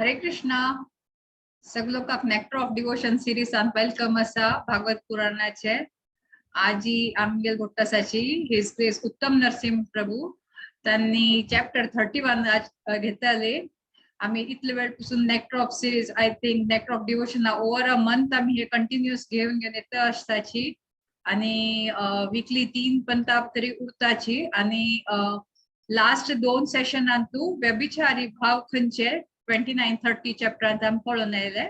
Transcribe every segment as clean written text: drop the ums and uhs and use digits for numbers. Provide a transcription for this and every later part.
हरे कृष्णा. सगलोकाक nectar of devotion सिरीजान वेलकम असा भागवत पुराणाचे. आजी आमगेल गोट्टासाची हिज ग्रेस उत्तम नरसिंह प्रभू त्यांनी चॅप्टर 31 आज घेतले. आम्ही इतले वेळ पासून nectar of series I think nectar of devotion over a month आम्ही हे कंटिन्युअस घेऊन येत असताची आणि वीकली 3 पंता तरी उरताची आणि लास्ट 2 सेशनांतू व्यभिचारी भाव खंचे 29-30 चॅप्टरांत आमी पळोवन आयले.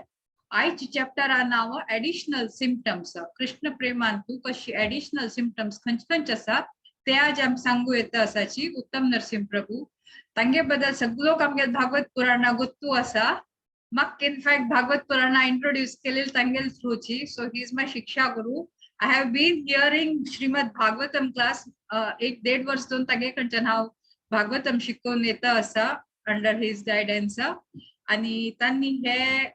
आयचे चॅप्टर नाव एडिशनल सिम्पटम्स. कृष्ण प्रेमांतू कशी एडिशनल सिम्पटम्स खंयचे आसात ते आज आमी सांगू येता असाची उत्तम नरसिंह प्रभू. तांगे बद्दल सगळोक आमगे भागवत पुराणा गोत्तू आसा. म्हाका इनफॅक्ट भागवत पुराणा इंट्रोड्यूस केलेली तांगेल थ्रूची. सो ही इज माय शिक्षा गुरु. I have been hearing Srimad Bhagavatam class 1-1.5 वर्ष दोन तांगे कडच्यान हांव भागवतम शिकवून येता असा अंडर हिज गायडन्स. आणि त्यांनी हे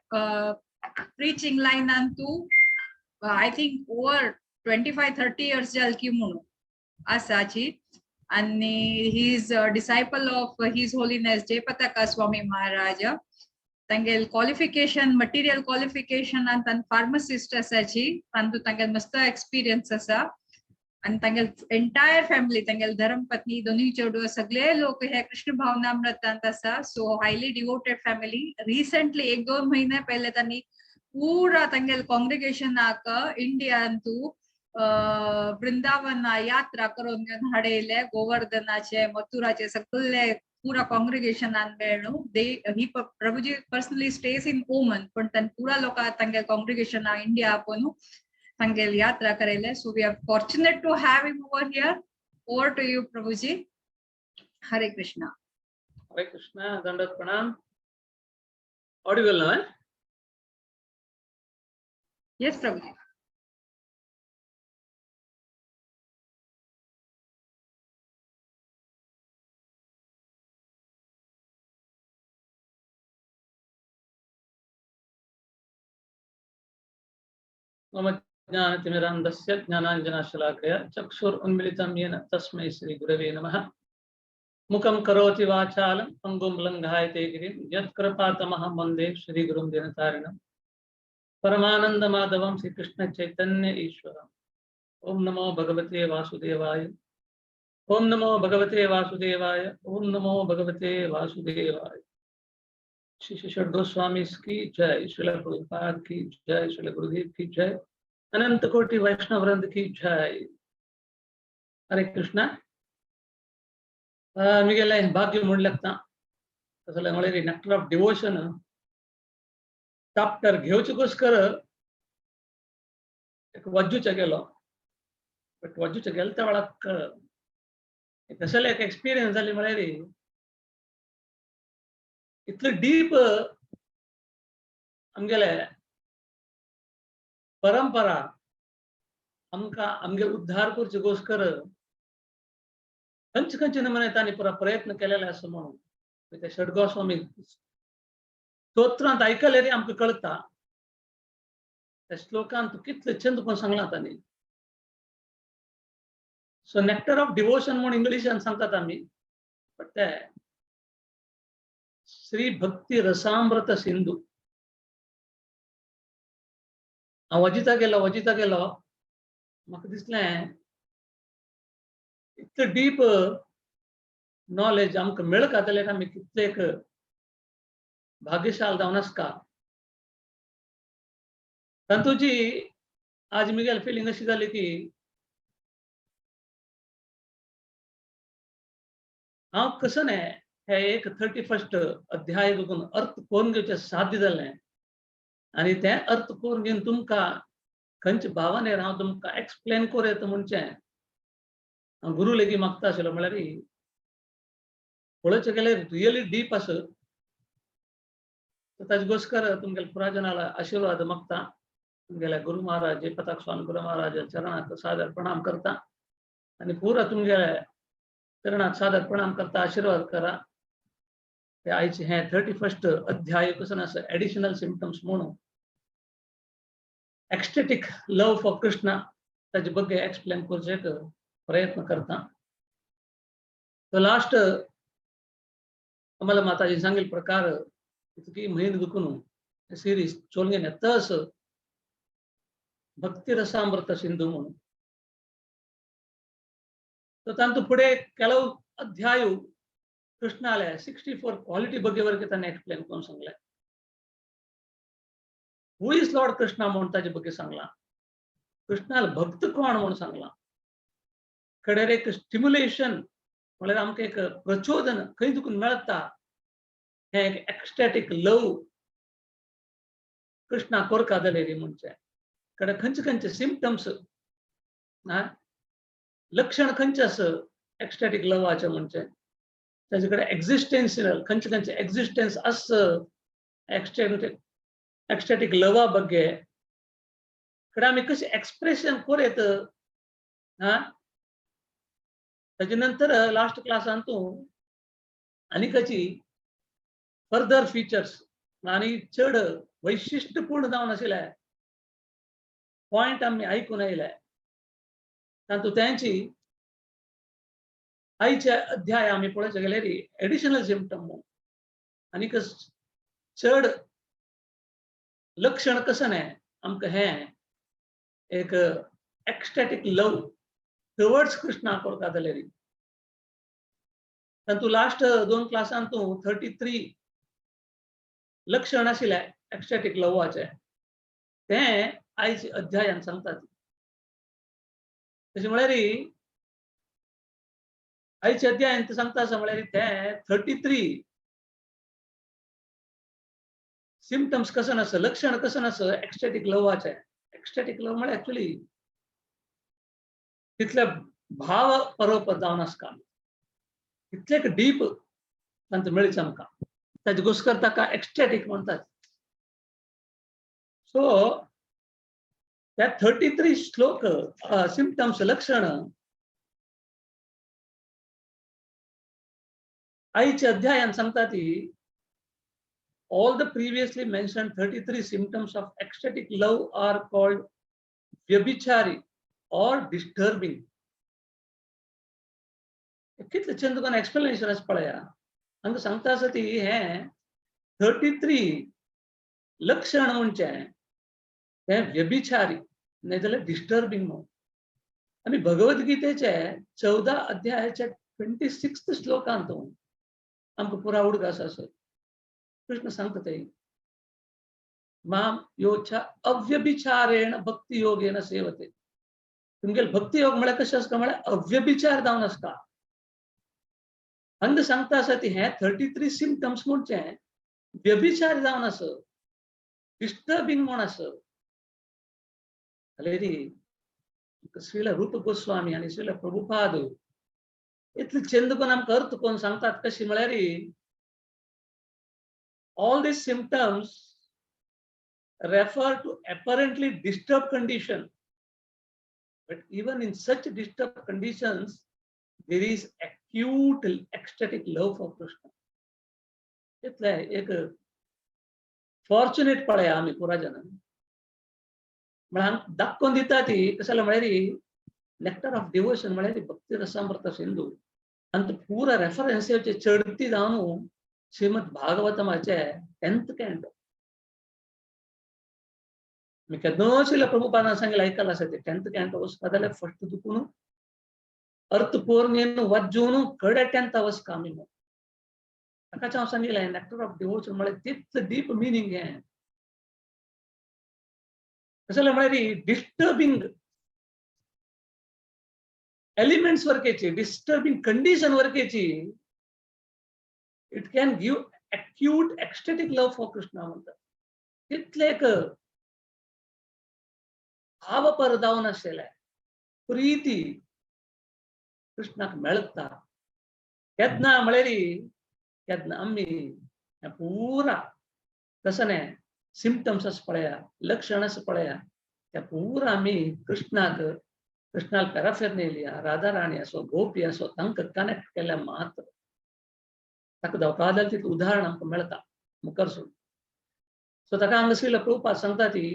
प्रीचिंग लायनांतू आय थिंक ओव्हर 25-30 इयर्स जालकी म्हणून आसाची. आणि he is disciple of his holiness Jayapataka Swami Maharaj. तांगेल क्वालिफिकेशन मटेरियल क्वालिफिकेशन आणि तान फार्मासिस्ट आसाची. तांतू तांगेल मस्त एक्सपिरियन्स आसा आणि तांगेल एंटायर फॅमिली तांगेल धर्मपत्नी दोन्ही चेडूं सगळे लोक हे कृष्ण भावनामृतांत आसा. So highly devoted family. Recently 1-2 महिने पहले तांणी पूरा तांगेल कॉंग्रिगेशनाक इंडियातू वृंदावन यात्रा करून घेऊन हाडयले. गोवर्धनाचे मथुराचे सगळे पूरा कॉंग्रिगेशनान मेळून ही प्रभुजी पर्सनली स्टेज इन ओमन पण तान पूरा लोक तांगेल कॉंग्रिगेशन इंडिया आपण तांगेल यात्रा करेले. So we are fortunate to have him over here. Over to you Prabhuji. Hare Krishna. हरे कृष्णा. दंडवत प्रणाम. ऑडिबल ना? यस प्रभुजी. मम ज्ञानतिमिरान्धस्य ज्ञानाञ्जनशलाकया चक्षुरुन्मिलितं येन तस्मै श्रीगुरवे नमः. मुखं करोति वाचालं पङ्गुं लङ्घयते गिरिं यत्कृपातमहं वन्दे श्रीगुरुं दिनतारिणं. परमानन्दमाधवं श्रीकृष्णचैतन्य ईश्वरम्. ओम नमो भगवते वासुदेवाय. ओम नमो भगवते वासुदेवाय. ओम नमो भगवते वासुदेवाय. श्री षड्गो स्वामी की जय. श्रील प्रभुपाद की जय. श्रील गुरुदेव की जय. अनंत कोटि वैष्णव वृंद की जय. हरे कृष्णा. मिगेला भाग्य म्हणलता असले म्हळ्यार नेक्टर ऑफ डिवोशन चॅप्टर घेवचेकोस्कर एक वज्जूचे गेलो. बट वज्जूचे गेले त्या वेळाक कसले एक एक्सपिरियन्स जाली म्हळ्यार इतले डीप आमगेले परंपरा आमकां आमगे उद्धार करचे गोस्कर खंयचे खंयचे नमुने तांणी पुरा प्रयत्न केलेले आसा म्हणून ते षड्गो स्वामी स्तोत्रांत आयकले आमकां कळटा. त्या श्लोकांत कितले छंद कोण सांगला तांणी. सो नेक्टर ऑफ डिवोशन म्हणून इंग्लिशान सांगतात आमी. बट ते श्री भक्ति-रसामृत-सिंधु. हांव वचिता गेलो म्हाका दिसलें इतलें डीप नॉलेज आमकां मेळक जाल्यार आमी कितलेक भाग्यशाल जावन आसता. तातूंची आज म्हगेली फिलींग अशी जाली की हांव कसो न्ही हे एक 31 अध्याय बघून अर्थ कोण घेवचे साध्य जालें आणि ते अर्थ कोण घेवन तुमकां खंयचे भावनेर हांव तुमकां एक्सप्लेन करूं येता म्हणचें हांव गुरू लेगीत मागता आशिल्लो. म्हळ्यार पळोवचें गेल्यार रियली डीप आसा. ताजे गोस्कर तुमगेले पुराजनाला आशीर्वाद मागता. तुमगेले गुरु महाराज जयपताका स्वामी गुरु महाराज चरणाक सादर प्रणाम करता आणि पुरा तुमगेले चरणाक सादर प्रणाम करता. आशीर्वाद करा. ते आयचे हे 31 अध्याय कसं आसा एडिशनल सिम्पटम्स म्हणून एक्स्टेटिक लव फॉर कृष्ण ताजे बग्गे एक्सप्लेन करचे प्रयत्न करता. तो लास्ट आम्हाला माताजी सांगेल प्रकार इतकी म्हयन दुखून सिरीज चोलगे नेतस भक्ति-रसामृत-सिंधु म्हणून तो तांतु पुढे ಕೆಲವು ಅಧ್ಯಾಯ ಕೃಷ್ಣಾಲೆ 64 ಕ್ವಾಲಿಟಿ ಬಗ್ಗೆ ವರೆಗೆ ತಾನೆ ಎಕ್ಸ್ಪ್ಲೇನ್ कोण सांगलाय हू इज लॉर्ड कृष्णा म्हणून ताजे ಬಗ್ಗೆ सांगला कृष्णाला भक्त कोण म्हणून सांगला कडेर एक स्टिम्युलेशन म्हळ्यार आमकां एक प्रचोदन खंय दुखून मेळटा हे एक एक्स्टॅटिक लव कृष्णा कोरका जालेली म्हणजे कडे खंयचे खंयचे सिम्पटम्स लक्षण खंयचे आसा एक्स्टॅटिक लवाचे म्हणजे ताजे कडेन एक्झिस्टेन्शियल खंयचे खंयचे एक्झिस्टेन्स आसा एक्स्टॅटिक लवा ಬಗ್ಗೆ कडेन आमी कशें एक्सप्रेशन कोरयत ताजे नंतर लास्ट क्लासान तूं आनीकाची फर्दर फीचर्स आनी चड वैशिष्ट्यपूर्ण जावन आशिल्ले पॉइंट आमी आयकून आयले तातूंत त्यांची आयचे अध्याय आमी पळोवचे गेल्यार एडिशनल सिम्पटम आनीक चड लक्षण कसं न्हय आमकां हे एक एक्स्टॅटिक लव टुवर्ड्स कृष्णा कोरता जाल्यार तातूंत लास्ट 2 क्लासान तूं 33 लक्षण आशिल्ले एक्स्टॅटिक लवाचे ते आयचे अध्यायान सांगतात तशें म्हळ्यार आयचे अध्यायान ते सांगता आसा म्हळ्यार ते 33 सिम्पटम्स कसं आसा लक्षण कसं आसा एक्स्टॅटिक लवाचे एक्स्टॅटिक लव म्हळ्यार एक्चुअली तितले भाव परोवप जावन आसता तितले डीप तांतूं मेळचे आमकां ताजे घोस्कर ताका एक्स्टॅटिक म्हणटात सो त्या 33 श्लोक सिम्पटम्स लक्षण आयचे अध्यायान सांगता ती all the previously mentioned 33 symptoms of ecstatic love are called vyabhichari or disturbing. कितले चंद कोण एक्सप्लेनेशन आस पळया हांगा सांगता आसा ती हे 33 लक्षण म्हणजे हे व्यभिचारी नाजाल्यार डिस्टर्बिंग म्हणून आमी भगवद्गीतेचे 14 अध्यायाच्या 26 श्लोकांत आमकां पुरा उडगास आसा कृष्ण सांगता माम योच्या अव्यभिचारेण भक्ती योगेन सेवते तुमगे भक्ती योग म्हळ्यार कशें आसता म्हळ्यार अव्यभिचार जावन आसता हांगा सांगता आसा ती हे 33 सिम्पटम्स म्हणजे व्यभिचार जावन आसा डिस्टर्बिंग म्हूण आसा जाल्यार श्रील रूप गोस्वामी आनी श्रील प्रभुपाद इतले चंद कोण आमकां अर्थ कोण सांगतात कशी म्हळ्यार all these symptoms refer to apparently disturbed condition but even in such disturbed conditions there is acute ecstatic love for Krishna એટલે એક फॉर्च्युनेट पळया आमी पुरा जन म्हळ्यार दाखोवन दिता ती कशाला म्हळ्यार नेक्टर ऑफ डिवोशन म्हळ्यार भक्ति-रसामृत-सिंधु आनी पुरा रेफरन्साचे चढती जावन श्रीमद भागवतमाचे 10th कॅन्टो मी केन्ना श्रील प्रभुपादान सांगलें आयकलां आसा ते 10th कॅन्टो वचपा जाल्यार फस्ट दुखून अर्थपूर्ण वज्जून कडे 10th वचका आमी ताकाच हांव सांगिल्लें नेक्टर ऑफ डिवोशन म्हळ्यार तितले डीप मिनींग हे कशें म्हळ्यार डिस्टर्बिंग एलिमेंट्स वरकेची डिस्टर्बिंग कंडिशन वरकेची it can give acute ecstatic love for Krishna म्हणतात तितले एक भावपर जावन आसलेले प्रीती कृष्णाक मेळटा केन्ना म्हळ्यार केन्ना आमी पुरा कसं न्हय सिम्पटम्स आसा पळया लक्षण आसा पळया त्या पुरा आमी कृष्णाक पॅराफेर्नेलिया राधा राणी असो गोपी असो तांकां कनेक्ट केल्या मात ताका दोकादाल तितलें उदाहरण आमकां मेळटा मुखार सो ताका हांगा श्रील प्रभुपाद सांगता ती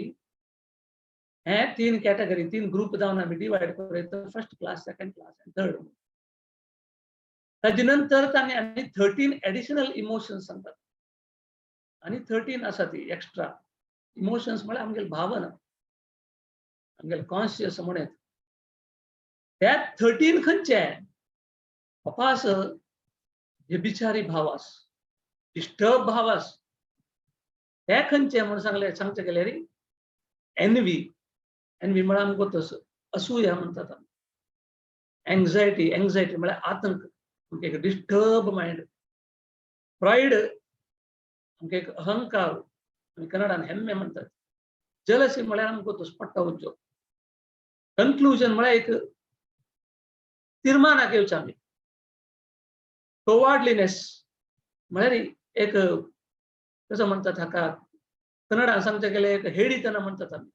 हे 3 कॅटेगरी 3 ग्रुप जावन आमी डिवायड करता फर्स्ट क्लास सेकंड क्लास आनी थर्ड ताजे नंतर ताणें आनी 13 एडिशनल इमोशन्स सांगतात आणि 13 आसा ती एक्स्ट्रा इमोशन्स म्हळ्यार आमगेली भावना आमगेले कॉन्शियस म्हणत त्या 13 खंयचे अपास हे बिचारी भावास डिस्टर्ब भावास ते खंयचे म्हणून सांगचे गेल्यार एनवी म्हळ्यार आमकां तसं असूया म्हणतात एंग्जायटी म्हळ्यार आतंक एक डिस्टर्ब माइंड प्राइड एक अहंकार आमी कन्नडान हेम्मे म्हणतात जलसी म्हळ्यार आमकां तो पट्टा उज्जो कन्क्लुजन म्हळ्यार एक तीर्मानाक येवचे आमी टोवार्डलीनेस म्हळ्यार एक कसं म्हणतात हाका कन्नडान सांगचे गेल्यार एक हेडीतना म्हणतात आमी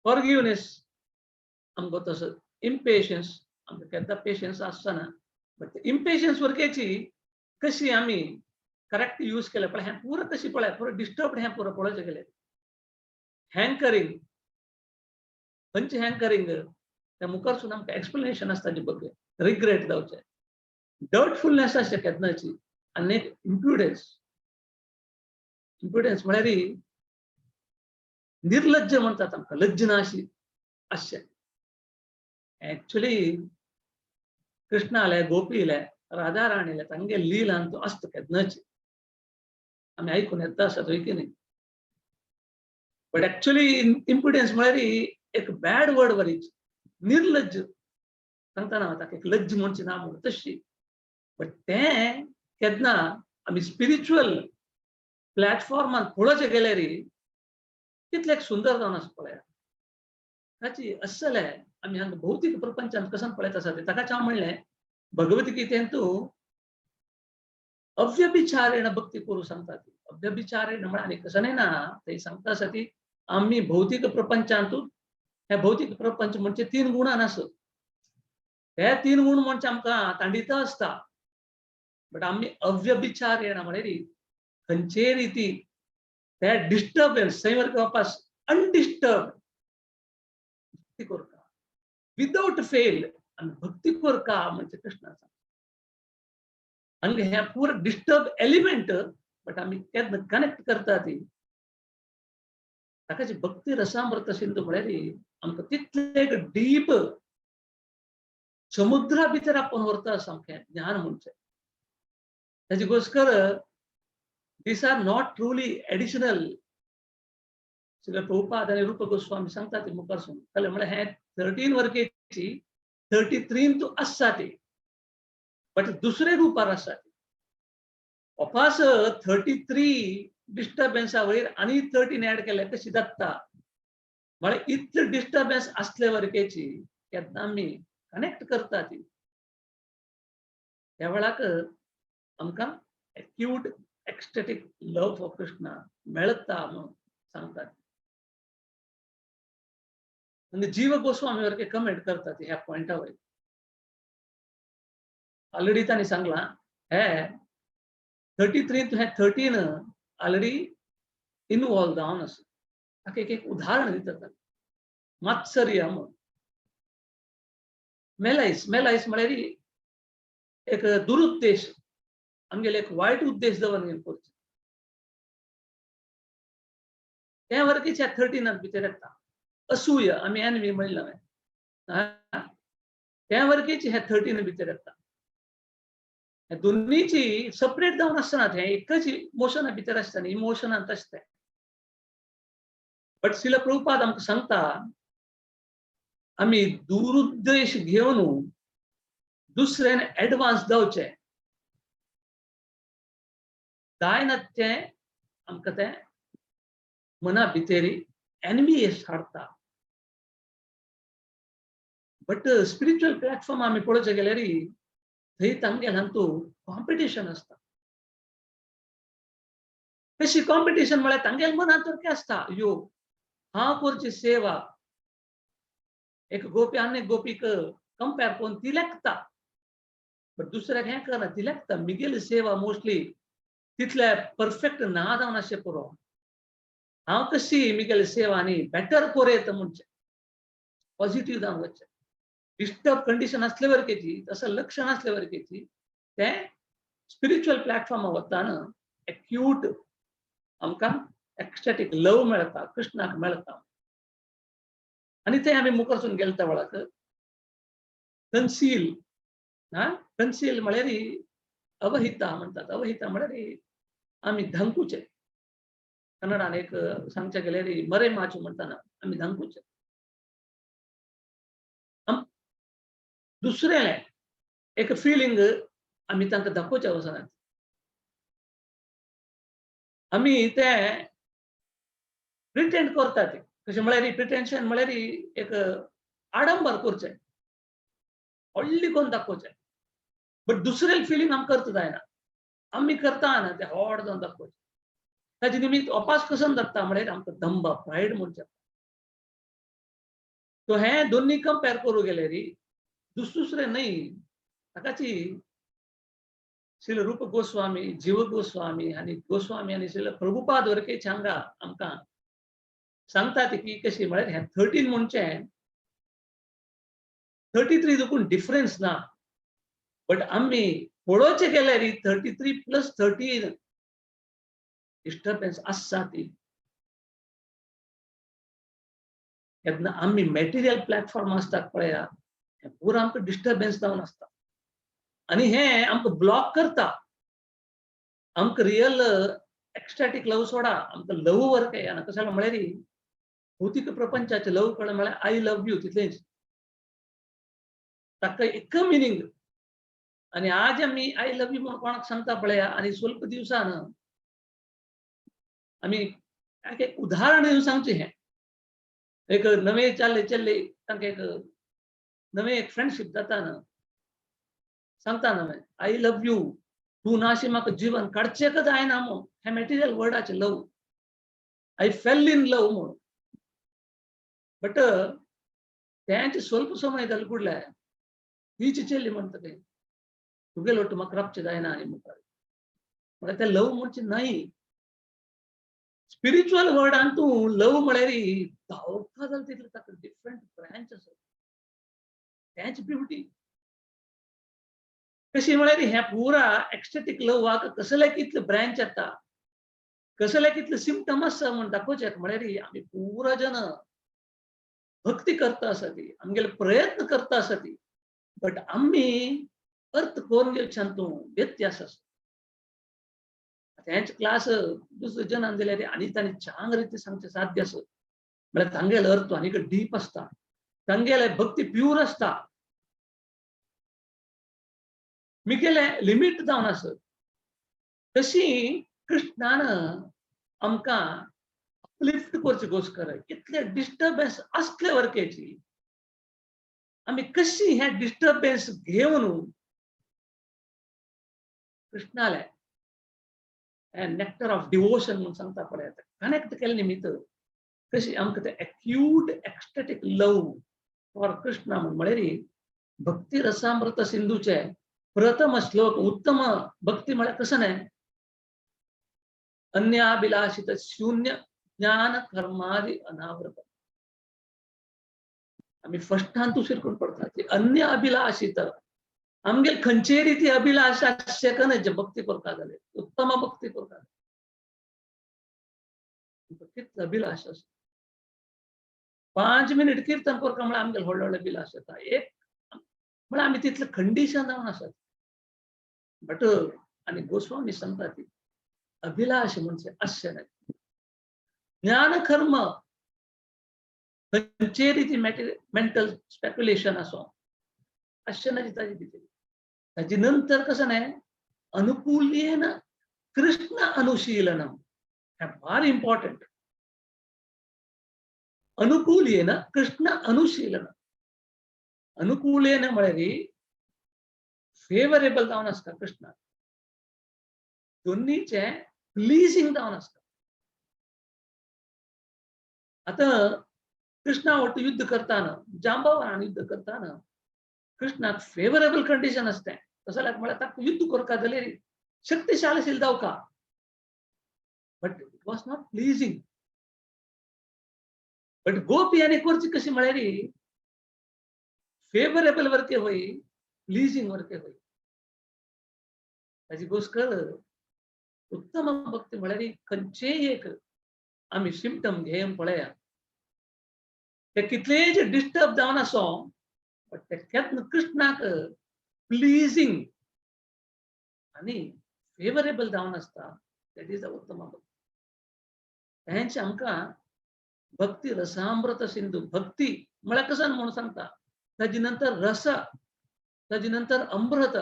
फॉरगिवनेस आमकां तसं इम्पेशन्स आमकां केन्ना पेशन्स आसना बट इम्पेशन्स वरकेची कशी आमी करेक्ट यूज केले पण हें पुरो कशी पळय पुरो डिस्टर्ब्ड हें पुरो पळोवचें गेलें हँकरिंग खंयचें हँकरिंग त्या मुखारसून आमकां एक्सप्लेनेशन आसता ताजे बद्दल रिग्रेट जावचें डर्टफुलनेस आसचे केन्नाची आनी एक इम्प्युडन्स म्हळ्यार निर्लज्ज म्हणतात आमकां लज्ज नाशी अशें एक्चुअली कृष्ण आले गोपी इले राधा राणी इले तांगे लीलान तो आसता केन्नाची आमी आयकून येता आसत की न्ही बट एक्चुअली इम्प्युडन्स म्हळ्यार एक बॅड वर्ड वरीच निर्लज्ज सांगतना ताका एक लज्ज म्हणची ना म्हणून तशी बट तें केन्ना आमी स्पिरिच्युअल प्लॅटफॉर्मान पळोवचें गेल्यार कितलें सुंदर जावन आसा पळयात ताची अस्सले आमी हांगा भौतीक प्रपंचान कसन पळयत आसा ते ताकाच हांव म्हणलें भगवतगीतेन तूं अव्यभिचारेण भक्ती करूं सांगता ती अव्यभिचारेण म्हळ्यार आनी कसं ना थंय सांगता आसा ती आमी भौतीक प्रपंचांतूं हे भौतीक प्रपंच म्हणजे 3 गुणान आसत हे 3 गुण म्हणजे आमकां तांडिता आसता बट आमी अव्यभिचारेण म्हळ्यार खंयचे रिती ते डिस्टर्बन्स थंय वरके वापस अनडिस्टर्ब भक्ती करता विदाउट फेल आनी भक्ती करता म्हणजे कृष्णाचा हांगा हे पूर डिस्टर्ब एलिमेंट बट आमी केन्ना कनेक्ट करता ती ताकाची भक्ती रसामृत सिंधू म्हळ्यार आमकां तितले एक डीप समुद्रा भितर आपण व्हरता सामकें ज्ञान म्हणचें ताजे घोस्कर these are not truly additional Srila Prabhupada आणि रूप गोस्वामी सांगतात ते मुखारसून कळ्ळें म्हळ्यार हे 13 वर्केची 33 तू आसा ती बट दुसरे रुपार आसा ती वापस 33 डिस्टर्बन्सा वयर आनी 13 ऍड केले कशी जाता म्हळ्यार इतले डिस्टर्बन्स असले वरकेची केन्ना आमी कनेक्ट करता ती त्या वेळाक आमकां acute ecstatic love for Krishna मेळता म्हणून सांगतात म्हणजे जीव गोस्वामी वरके कमेंट करतात ह्या पॉइंटावर ऑलरेडी तांणी सांगला हे 33 हे 13 ऑलरेडी इन्वॉल्व जावन आसा ताका एक उदाहरण दितात मात्सर्य म्हणून मेलायस म्हळ्यार एक दुरुद्देश आमगेले एक वायट उद्देश दवरून करचे त्या वरकीच्या 13 भितर येता असूय आमी एनवी म्हणलें त्या वरकीची हे 13 भितर येता हे दोन्हीची सेपरेट जावन आसना ते एकच इमोशना भितर आसता न्ही इमोशनांत आसता बट श्रील प्रभुपाद आमकां सांगता आमी दुरुद्देश घेवन दुसऱ्यान एडवान्स जावचे जायना तें आमकां तें मना भितर एनवी हाडटा बट स्पिरिच्युअल प्लॅटफॉर्म आमी पळोवचें गेल्यार थंय तांगेल्यांतू कॉम्पिटिशन आसता कशी कॉम्पिटिशन म्हळ्यार तांगेल मनांत तर आसता यो हांव करची सेवा एक गोपी आनी गोपीक कंपेर करून ती लेखता बट दुसऱ्याक हें करना ती लेखता मिगेली सेवा मोस्टली तितले परफेक्ट ना जावन अशें पुरो हांव कशी मिगेली सेवा न्ही बेटर कोरयता म्हणचें पॉझिटिव्ह जावन वचचें डिस्टर्ब कंडिशन असले वरकेची तसं लक्षण असले वरकेची ते स्पिरिच्युअल प्लॅटफॉर्मार वताना एक्यूट आमकां एक्स्टॅटीक लव मेळटा, कृष्णाक मेळटा. आणि ते आम्ही मुखारसून गेलता वळाक कन्सील कन्सील म्हळ्यार अवहिता म्हणटात. अवहिता म्हळ्यार आम्ही धंकुचे. कन्नडान एक सांगचे गेल्यार मरे माचू म्हणटाना आम्ही धंकुचे. दुसरे एक फिलिंग आम्ही तांकां दाखोवचे वचनात. आम्ही ते प्रिटेंड करतात. कशें म्हळ्यार प्रिटेंशन म्हळ्यार एक आडंबर करचें, व्हडली कोन्न दाखोवचें. बट दुसरे फिलिंग आमकां करता जायना. आमी करता ना ते व्हड जावन दाखोवचें. ताजे निमित्त अपास कसन जाता म्हळ्यार आमकां दंभ प्रायड म्हणचे. तो हे दोन्ही कंपेर करूं गेल्यार दुसरे न्हय. ताकाची श्रील रूप गोस्वामी, जीव गोस्वामी आणि गोस्वामी आणि श्रील प्रभुपाद वरके सांगा आमकां सांगतात की कशी म्हळ्यार ह्या 13 म्हणचे 33 देखून डिफरन्स ना. बट आम्ही पळोवचे गेल्यार 33 प्लस 13 डिस्टर्बन्स आसता ती. केन्ना आम्ही मॅटेरियल प्लॅटफॉर्म आसतात पळया हे पुरो आमकां डिस्टर्बन्स जावन आसता. आणि हे आमकां ब्लॉक करता. आमकां रियल एक्स्टॅटीक लव सोडा आमकां लव वर्क येना. कशें जालें म्हळ्यार भौतीक प्रपंचाचे लव कळ्ळें म्हळ्यार आय लव्ह यू तितलेंच. ताका एक मिनींग. आणि आज आमी आय लव्ह यू म्हणून कोणाक सांगता पळया आणि स्वल्प दिवसान आमी एक उदाहरण दिवन सांगचें. हें एक नवे चल्ले तांकां एक नवे एक फ्रेंडशिप जाता ना सांगता ना आय लव्ह यू तू नाशी म्हाका जीवन काडचें जायना म्हणून. हे material वर्ल्डाचे love. I fail in love म्हणून. बट तेंचे स्वल्प समय जाले फुडल्यार हीच चेल्ली म्हणटा तें तुगेलो वाटो म्हाका रावचें जायना आनी मुखार. म्हळ्यार ते लव म्हणचें न्हय. स्पिरिच्युअल वर्ल्डान तूं लव म्हळ्यार धांवता जाल्यार तितले ताका डिफरंट ब्रांच आसा. तेंच ब्युटी. कशी म्हळ्यार ह्या पुरा एक्स्टॅटीक लवाक कसले कितले ब्रांच येता, कसले कितले सिम्पटम आसा म्हूण दाखोवचें म्हळ्यार आमी पुरा जन भक्ती करता आसा ती, आमगेले प्रयत्न करता आसा ती. बट आमी अर्थ करून घेवच्यान तूं व्यत्यास आसा. तेंच क्लास दुसरे जनान दिल्यार आनी तांणी चांग रीती सांगचें साध्य आसा. म्हळ्यार तांगेलो अर्थ आनीक डीप आसता. तांगेले भक्ती प्यूर आसता. मिगेले लिमिट जावन आसत. तशी कृष्णान आमकां अपलिफ्ट करचे घोस्कर कितले डिस्टर्बन्स असले वरकेची आमी कशी हे डिस्टर्बन्स घेवन कृष्णाले नेक्टर ऑफ डिवोशन म्हणून सांगता पळय कनेक्ट केले निमित्त कशी आमकां ते एक्यूट एक्स्टॅटीक लव फॉर कृष्णा म्हळ्यार भक्ती रसामृत सिंधूचे प्रथम श्लोक उत्तम भक्ती म्हळ्यार कसं न्हय अन्याभिलाषित शून्य ज्ञान कर्मादि अनावृत. आमी फर्स्टान तू शिरकून पडटा अन्य अभिलाषित आमगे खंयचेय ती अभिलाषा शकन जे भक्ती करता जाले उत्तम भक्ती करता कितले अभिलाषा 5 मिनिट कीर्तन करता म्हळ्यार आमगे व्हडले व्हडले अभिलाष येता. एक म्हळ्यार आमी तितले कंडिशन जावन आसात. बट आनी गोस्वामी सांगता ती अभिलाष म्हणजे अशें न्हय. ज्ञान कर्म खंयचेय रीती मेंटल स्पेक्युलेशन आसो अशें न्हय ताजी भितर. ताजे नंतर कसं न्हय अनुकूल्येन कृष्ण अनुशीलनम हे फार इम्पॉर्टंट. अनुकूल्येन कृष्ण अनुशीलन. अनुकूल्येन म्हळ्यार फेवरेबल जावन आसता कृष्णा. दोन्हीचे प्लीजिंग जावन आसता. आतां कृष्णा वाटो युद्ध करताना जांबवान युद्ध करताना कृष्णाक फेवरेबल कंडिशन आसता. तसो जाल्यार म्हळ्यार ताका युद्ध करता जाल्यार शक्तिशाली जावका. But it was not pleasing. But Gopi आनी करची कशी म्हळ्यार फेवरेबल वरके होई प्लीजिंग वरके होई. ताजी घोस्कर उत्तम भक्ती म्हळ्यार खंयचेय एक आमी सिम्पटम घेवन पळया, ते कितलेय डिस्टर्ब जावन आसो, बट ते केन्ना कृष्णाक प्लीजिंग आनी फेवरेबल जावन आसता, दॅट इज द उत्तम भक्ती. हेंच आमकां भक्ती रसामृत सिंधू, भक्ती म्हळ्यार कसं म्हणून सांगता, ताजे नंतर रस, ताजे नंतर अमृत,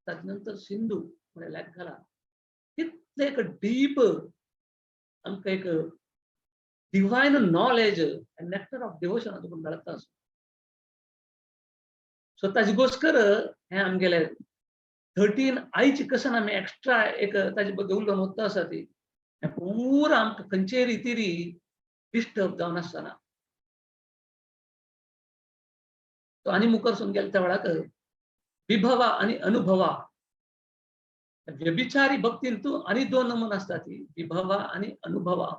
ताजे नंतर सिंधू म्हळ्यार लायक घाला. कितले एक डीप आमकां एक divine knowledge end nectar of devotion तुमकां मेळटा. सो ताजे घोस्कर हें आमगेलें 13 आयची कसन आमी एक्स्ट्रा एक ताजे बद्दल उलोवन वता आसा ती हें पुरो आमकां खंयचेय रितीरी डिस्टर्ब जावन आसतना. तो आनी मुखार वचून गेले त्या वेळार विभवा आनी अनुभवा, व्यभिचारी भक्तींतू आनी 2 नमून आसता ती विभवा आनी अनुभवा.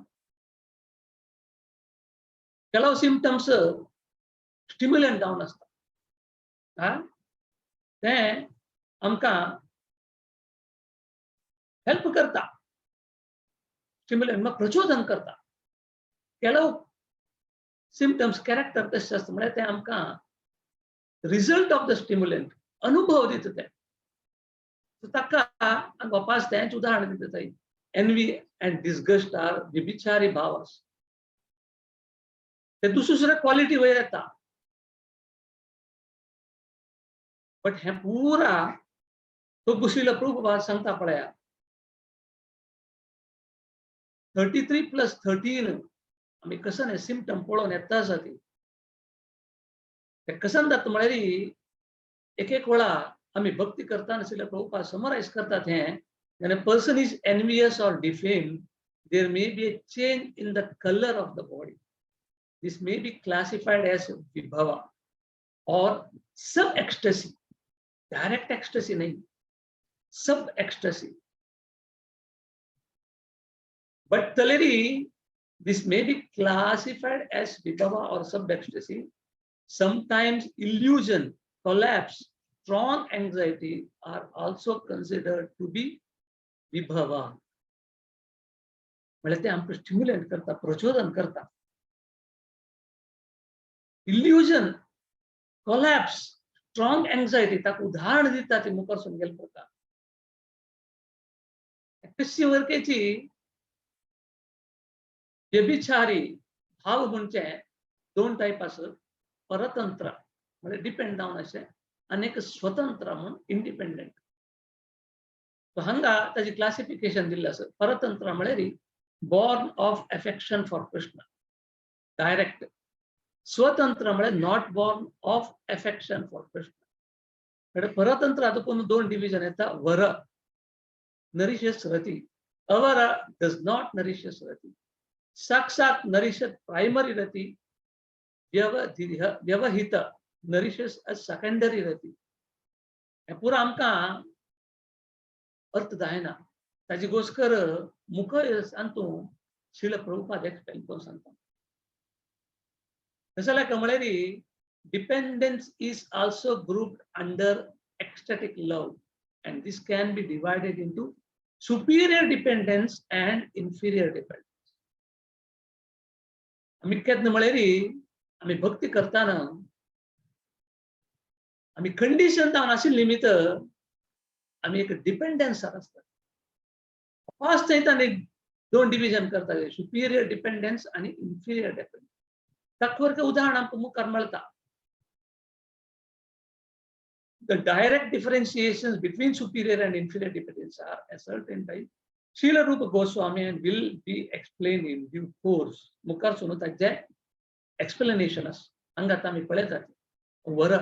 ಕೆಲವು सिम्पटम्स स्टिम्युलंट जावन आसता, ते आमकां हेल्प करता, स्टिम्युलंट म्हणजे प्रचोदन करता. ಕೆಲವು सिम्पटम्स कॅरेक्टर तशें आसता म्हळ्यार ते आमकां रिजल्ट ऑफ द स्टिम्युलंट अनुभव दिता ते. ताका गोपास तेंच उदाहरण दिता थंय. एनवी एंड डिस्गस्ट आर व्यभिचारी भावस. ते दुसरे क्वालिटी वयर येता, बट हें पुरा तो बशिल्लो प्रभुपाद सांगता पळया 33+13 आमी कसन हे सिम्पटम पळोवन येता आसा ती. ते कसन जाता म्हळ्यार एक एक वेळा आमी भक्ती करतना श्रील प्रभुपाद समरायज करतात हें, when a person is envious or defamed, there may be a change in the color of the body. This may be classified as vibhava or sub ecstasy. Direct ecstasy nahi, sub ecstasy. But taleri, this may be classified as vibhava or sub ecstasy. Sometimes illusion, collapse, strong anxiety are also considered to be vibhava. म्हणजे ते आमकां stimulate करता, प्रचोदन करता. Illusion, collapse, strong anxiety ताका उदाहरण दिता ती मुखार वचून गेले पळता. कशी वरकेची व्यभिचारी भाव म्हणजे 2 टायप आसत. परतंत्र म्हणजे डिपेंड जावन अशें, आनी एक स्वतंत्र म्हणून इंडिपेंडंट. सो हांगा ताजी क्लासिफिकेशन दिल्लें आसा. परतंत्र म्हळ्यार born of affection for Krishna, direct. स्वतंत्र म्हळ्यार not born of affection for Krishna. परतंत्र हातूंत 2 डिविजन येता. वर नरिशेस रती, अवर डज नॉट नरिशेस रती. साक्षात नरिशत प्राइमरी रती, व्यवहित नरिशेस सेकंडरी रती. हे पुरो आमकां अर्थ जायना. ताजे घोस्कर मुखार सांगतू श्रील प्रभुपाद एक्सप्लेन करून सांगता. तशें लायक म्हळ्यार dependence is also grouped under ecstatic love, and this can be divided into superior dependence and inferior dependence. आमी केन्ना म्हळ्यार आमी भक्ती करतना आमी कंडिशन जावन आशिल्ली भितर आमी एक डिपेंडन्सार आसता. फर्स्ट थंय 2 डिविजन करता, सुपिरियर डिपेंडन्स आनी इन्फिरियर डिपेंडन्स. ताका उदाहरण आमकां मुखार मेळटा. The direct differentiations between superior and inferior dependence are ascertained by Srila Rupa Goswami and will be explained in due course. मुखार सुनो ताजे एक्सप्लेनेशन आसा. हांगा आमी पळयतात वर,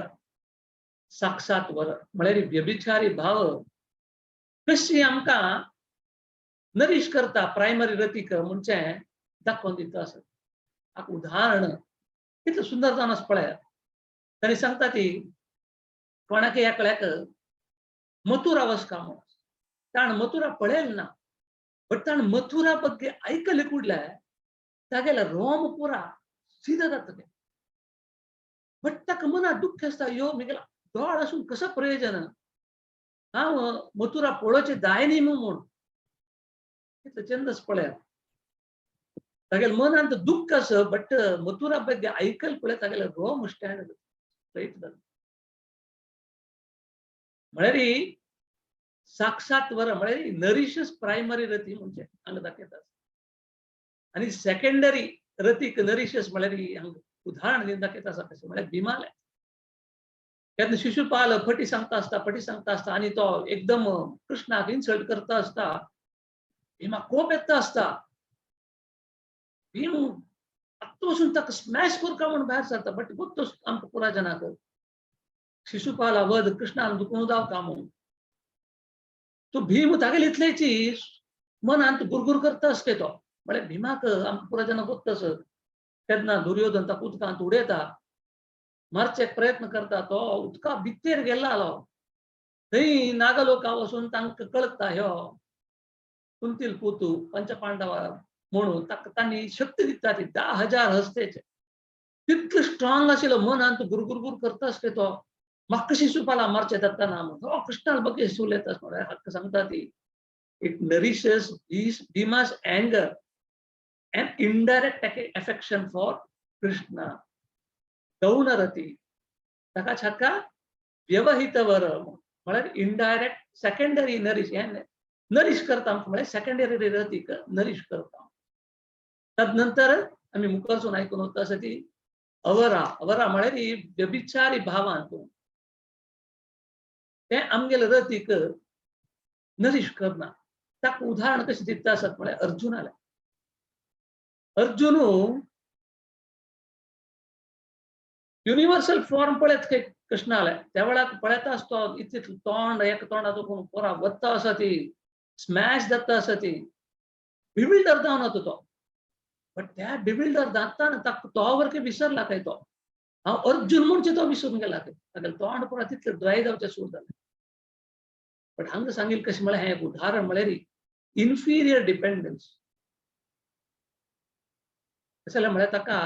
साक्षात वर म्हळ्यार व्यभिचारी भाव कशी आमकां नरीश करता, प्रायमरी रतीक म्हणजे दाखोवन दिता आसत. हाका उदाहरण कितलें सुंदर जावन आसा पळया. ताणी सांगता ती कोणाक एकल्याक मथुरा वचका म्हणून. ताण मथुरा पळयलें ना, बट ताण मथुरा ಬಗ್ಗೆ ऐकले ಕೂಡಲೇ तागेले रोम पुरा सीधा जातले. बट ताका मनात दुख्ख आसता, यो म्हगेला दोळ आसून कसं प्रयोजन, हांव मथुरा पळोवचें जाय न्ही म्हणून. इतलं चंदच पळ्या तागेल मन अंत दुःख असं बट मथुरा ಬಗ್ಗೆ ಐಕಲ್ ಪಳೆ ತಾಗೆಲ್ಲ ರೋಮ್ ಸ್ಟ್ಯಾಂಡ್ ರೈತ म्हळ्यारी साक्षात वर म्हळ्यारी नरिशस प्रायमरी रती म्हणजे अंग दाखयतात आणि सेकंडरी रतीक नरिशस म्हळ्यारी अंग उदाहरण दिन दाखयता असा कशें म्हळ्यार भिमाल त्यातनं शिशुपाल फटी सांगता असता आणि तो एकदम कृष्णाक इन्सल्ट करता असता भीमा खूप येता असता भीम आत्तोसून ताका स्मॅश करता म्हणून भायर सरता बट गोत्तो आमकां पुरा जनाक शिशुपाला वध कृष्णान दुखून दावता म्हणून तो भीम तागेले इतलेची मनांत गुरगुर करता असते तो म्हळ्यार भीमाक आमकां पुरा जना गोत्तस तेन्ना दुर्योधन ताका उदकांत उडयता मारचेक प्रयत्न करता तो उदका भितर गेल्लो थंय नागलोका वचून तांकां कळटा ह्यो कुंतील पुतू पंचपांडवा म्हणून ताका तांणी शक्ती दिता ती 10,000 हस्तेचे तितलो स्ट्रॉंग आशिल्लो मनांत गुरगुरगुर करता असते तो म्हाका शिशुपाला मारचे जाता म्हणून हो कृष्णाल बगे सुलयता म्हळ्यार हाका सांगता ती इट नरिशस भीमा's anger and indirect affection for Krishna गौणरती ताका छक्का व्यवहित वर म्हळ्यार इनडायरेक्ट सेकंडरी नरिश करता म्हळ्यार सेकंडरी रतीक नरिश करता तदनंतर आम्ही मुखारसून आयकून वता अशें ती अवरा म्हळ्यार ही व्यभिचारी भावांत ते आमगेले रतीक नरिश करना ताका उदाहरण कशें दिता आसत म्हळ्यार अर्जुनाले अर्जुनू युनिवर्सल फॉर्म पळयत कृष्णाले त्या वेळार पळयता आसतो इतले तोंड एक तोंडाचो कोण पोरा वत्ता आसा ती स्मॅश जाता आसा ती बिविल्डर जावन वता तो बट त्या बिविल्डर जाताना ताका तो वरके विसरला काय तो हांव अर्जुन म्हणचे तो विसरून गेला तागेलें तोंड पुरा तितलें ड्राय जावचें सुरू जालें बट हांगा सांगिल्लें कशें म्हळ्यार हें उदाहरण म्हळ्यार इन्फिरियर डिपेंडन्स कशें जालें म्हळ्यार ताका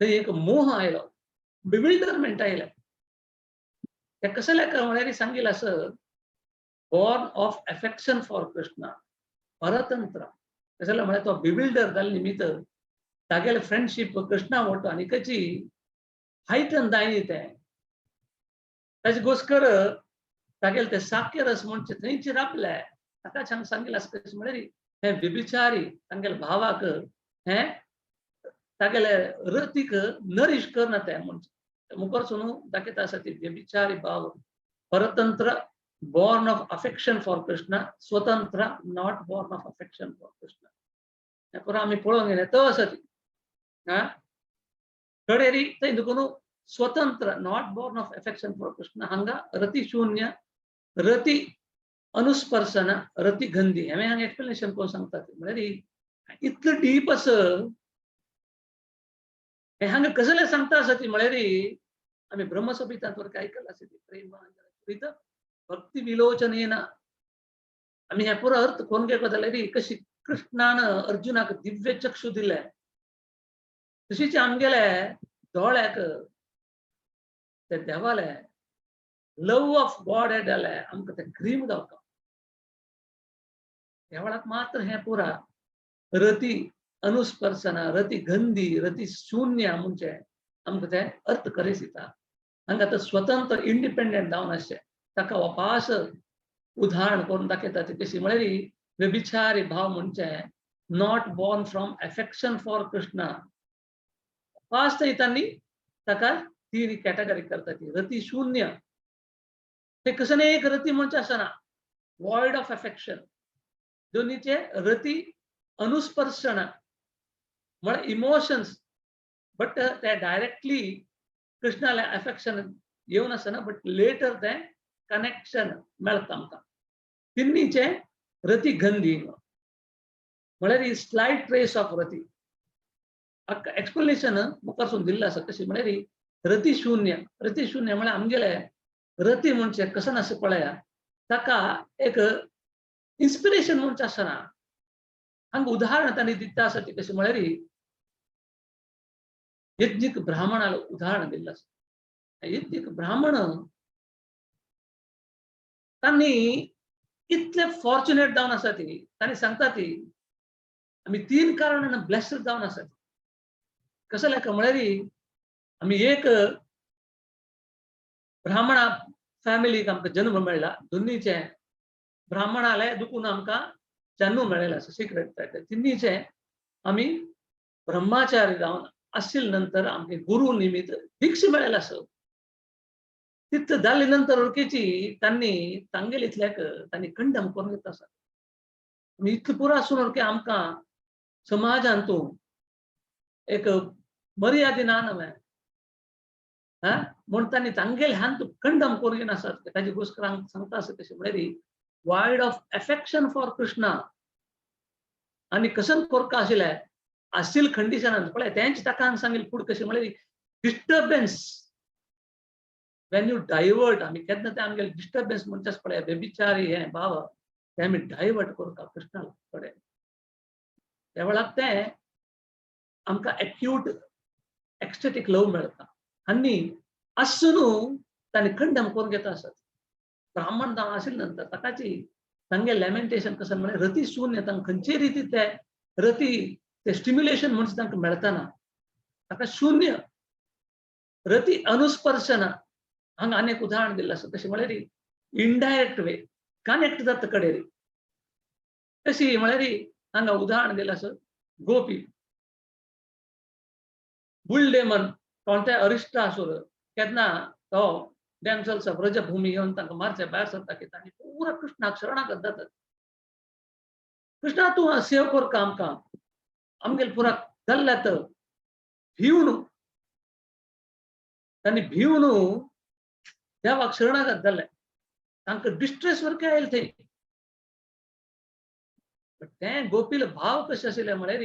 थंय एक मोह आयलो बिविल्डरमेंट आयलें ते कशें लेखा म्हळ्यार सांगिल्लें आसत born of affection for Krishna परतंत्र कशें जालें म्हळ्यार तो बिविल्डर जाले निमित्त तागेले फ्रेंडशीप कृष्णा वटो आनी कशी हायटन दायनी तें ताजे घोस्कर तागेले ते साख्य रस म्हणचे थंयचे राबले ताका सांगिल्लें आसा कशें म्हळ्यार हे व्यभिचारी तांगेले भावाक हे तागेले रतीक नरिश करना ते म्हणजे मुखारसून दाखयता आसा ती व्यभिचारी भाव परतंत्र born of affection for Krishna स्वतंत्र not born of affection for Krishna हे पुरो आमी पळोवंक गेले तो आसा ती कडेरी थंय दुखून स्वतंत्र not born of affection for Krishna हांगा रती शून्य रती अनुस्पर्शन रती गंधी हांवें हांगा एक्सप्लेनेशन कोण सांगता म्हळ्यार इतलें डीप असं हे हांगा कसले सांगता आसा ती म्हळ्यार आमी ब्रह्मसंहितांत वर आयकलां आसा ती प्रेम भक्ती विलोचनेन आमी हे पुरो अर्थ कोण घेवं जाल्यार कशी कृष्णान अर्जुनाक दिव्य चक्षु दिले तशीच आमगेले दोळ्याक ते देवाले लव ऑफ गॉड येताले आमकां ते क्रीम गावता ह्या वेळाक मात्र हे पुरा रती अनुस्पर्शना रती गंधी रती शून्य म्हणजे आमकां ते अर्थ करीस दिता हांगा तो स्वतंत्र इंडिपेंडेंट जावन अशें ताका वापास उदाहरण करून दाखयता ती कशी म्हळ्यार व्यभिचारी भाव म्हणजे not born from affection for Krishna वापास तांणी ताका ती कॅटेगरी करता ती रती शून्य ते कसं एक रती म्हणजे आसना वॉइड ऑफ अफेक्शन दोन्हीचे रती अनुस्पर्शन म्हळ्यार इमोशन्स बट ते डायरेक्टली कृष्णाला अफेक्शन येवन आसना बट लेटर ते कनेक्शन मेळटा आमकां तिन्नीचे रती गंधी म्हळ्यार स्लाइट ट्रेस ऑफ रती एक्सप्लेनेशन मुखारसून दिल्लें आसा कशी म्हळ्यार रती शून्य म्हळ्यार आमगेले रती म्हणजे कसं नासता पळया ताका एक इन्स्पिरेशन म्हणजे आसना हांगा उदाहरण तांणी दिता आसा ती कशी म्हळ्यार यज्ञिक ब्राह्मणाला उदाहरण दिल्लें आसा यज्ञिक ब्राह्मण तांणी इतले फॉर्च्युनेट जावन आसा ती. तांणी सांगता ती आमी 3 कारणान ब्लेस्ड जावन आसा. कसं जालें म्हळ्यार आमी एक ब्राह्मणा फॅमिलीक आमकां जन्म मेळ्ळा. दोनीचे ब्राह्मणाले दुखून आमकां जन्म मेळ्ळेलो आसा. सिक्रेट तिनीचे आमी ब्रह्मचारी जावन आशिल्ले नंतर आमगे गुरु निमित्त दीक्षा मेळ्ळेलो आसा. तितले जाले नंतर वळखीची तांणी तांगेले इतल्याक तांणी कंडम करून घेतलो आसा. आमी इतले पुरो आसून वळखी आमकां समाजांतून एक मर्यादेन नवे म्हूण तांणी तांगेले हात कंडम करून घेवन आसात. ताजे घोस्कर हांगा सांगता आसा कशें म्हळ्यार wide of affection for Krishna आनी कसन कोरका आशिल्ले आशिल्ले कंडिशनान पळय तेंच ताका हांगा सांगिल्लें फूड कशें म्हळ्यार डिस्टर्बन्स when you divert आमी केन्ना ते आमगेले डिस्टर्बन्स म्हणटा पळय व्यभिचारी हे भाव ते आमी डायवर्ट करता कृष्णा कडेन. त्या वेळाक ते आमकां एक्यूट एक्स्टेटीक लव मेळटा आनी आसून तांणी कंडम करून घेता आसत. ब्राह्मण जावन आशिल्ले नंतर ताकाची तांगे लॅमेंटेशन कसं म्हळ्यार रती शून्य तांकां खंयचे रिती ते रती ते स्टिम्युलेशन म्हणजे तांकां मेळतना ताका शून्य रती अनुस्पर्शना. हांगा आनी एक उदाहरण दिल्लें आसा कशें म्हळ्यार इनडायरेक्ट वे कनेक्ट जाता कडेन कशी म्हळ्यार हांगा उदाहरण दिल्लें आसा गोपी बुल डेमन कोणते अरिष्टासूर केन्ना तो डॅम्सल्स ऑफ व्रजभूमी येवन तांकां मारचे भायर सरता की तांणी पुरा कृष्णाक शरणागत जातात. कृष्णा तूं सेव कर आमकां आमगेले पुरा जाल्ल्यात भिवन तांणी भिवन देवाक शरणागत जाले. तांकां डिस्ट्रेस वरके आयले थंय. ते गोपील भाव कशे आशिल्ले म्हळ्यार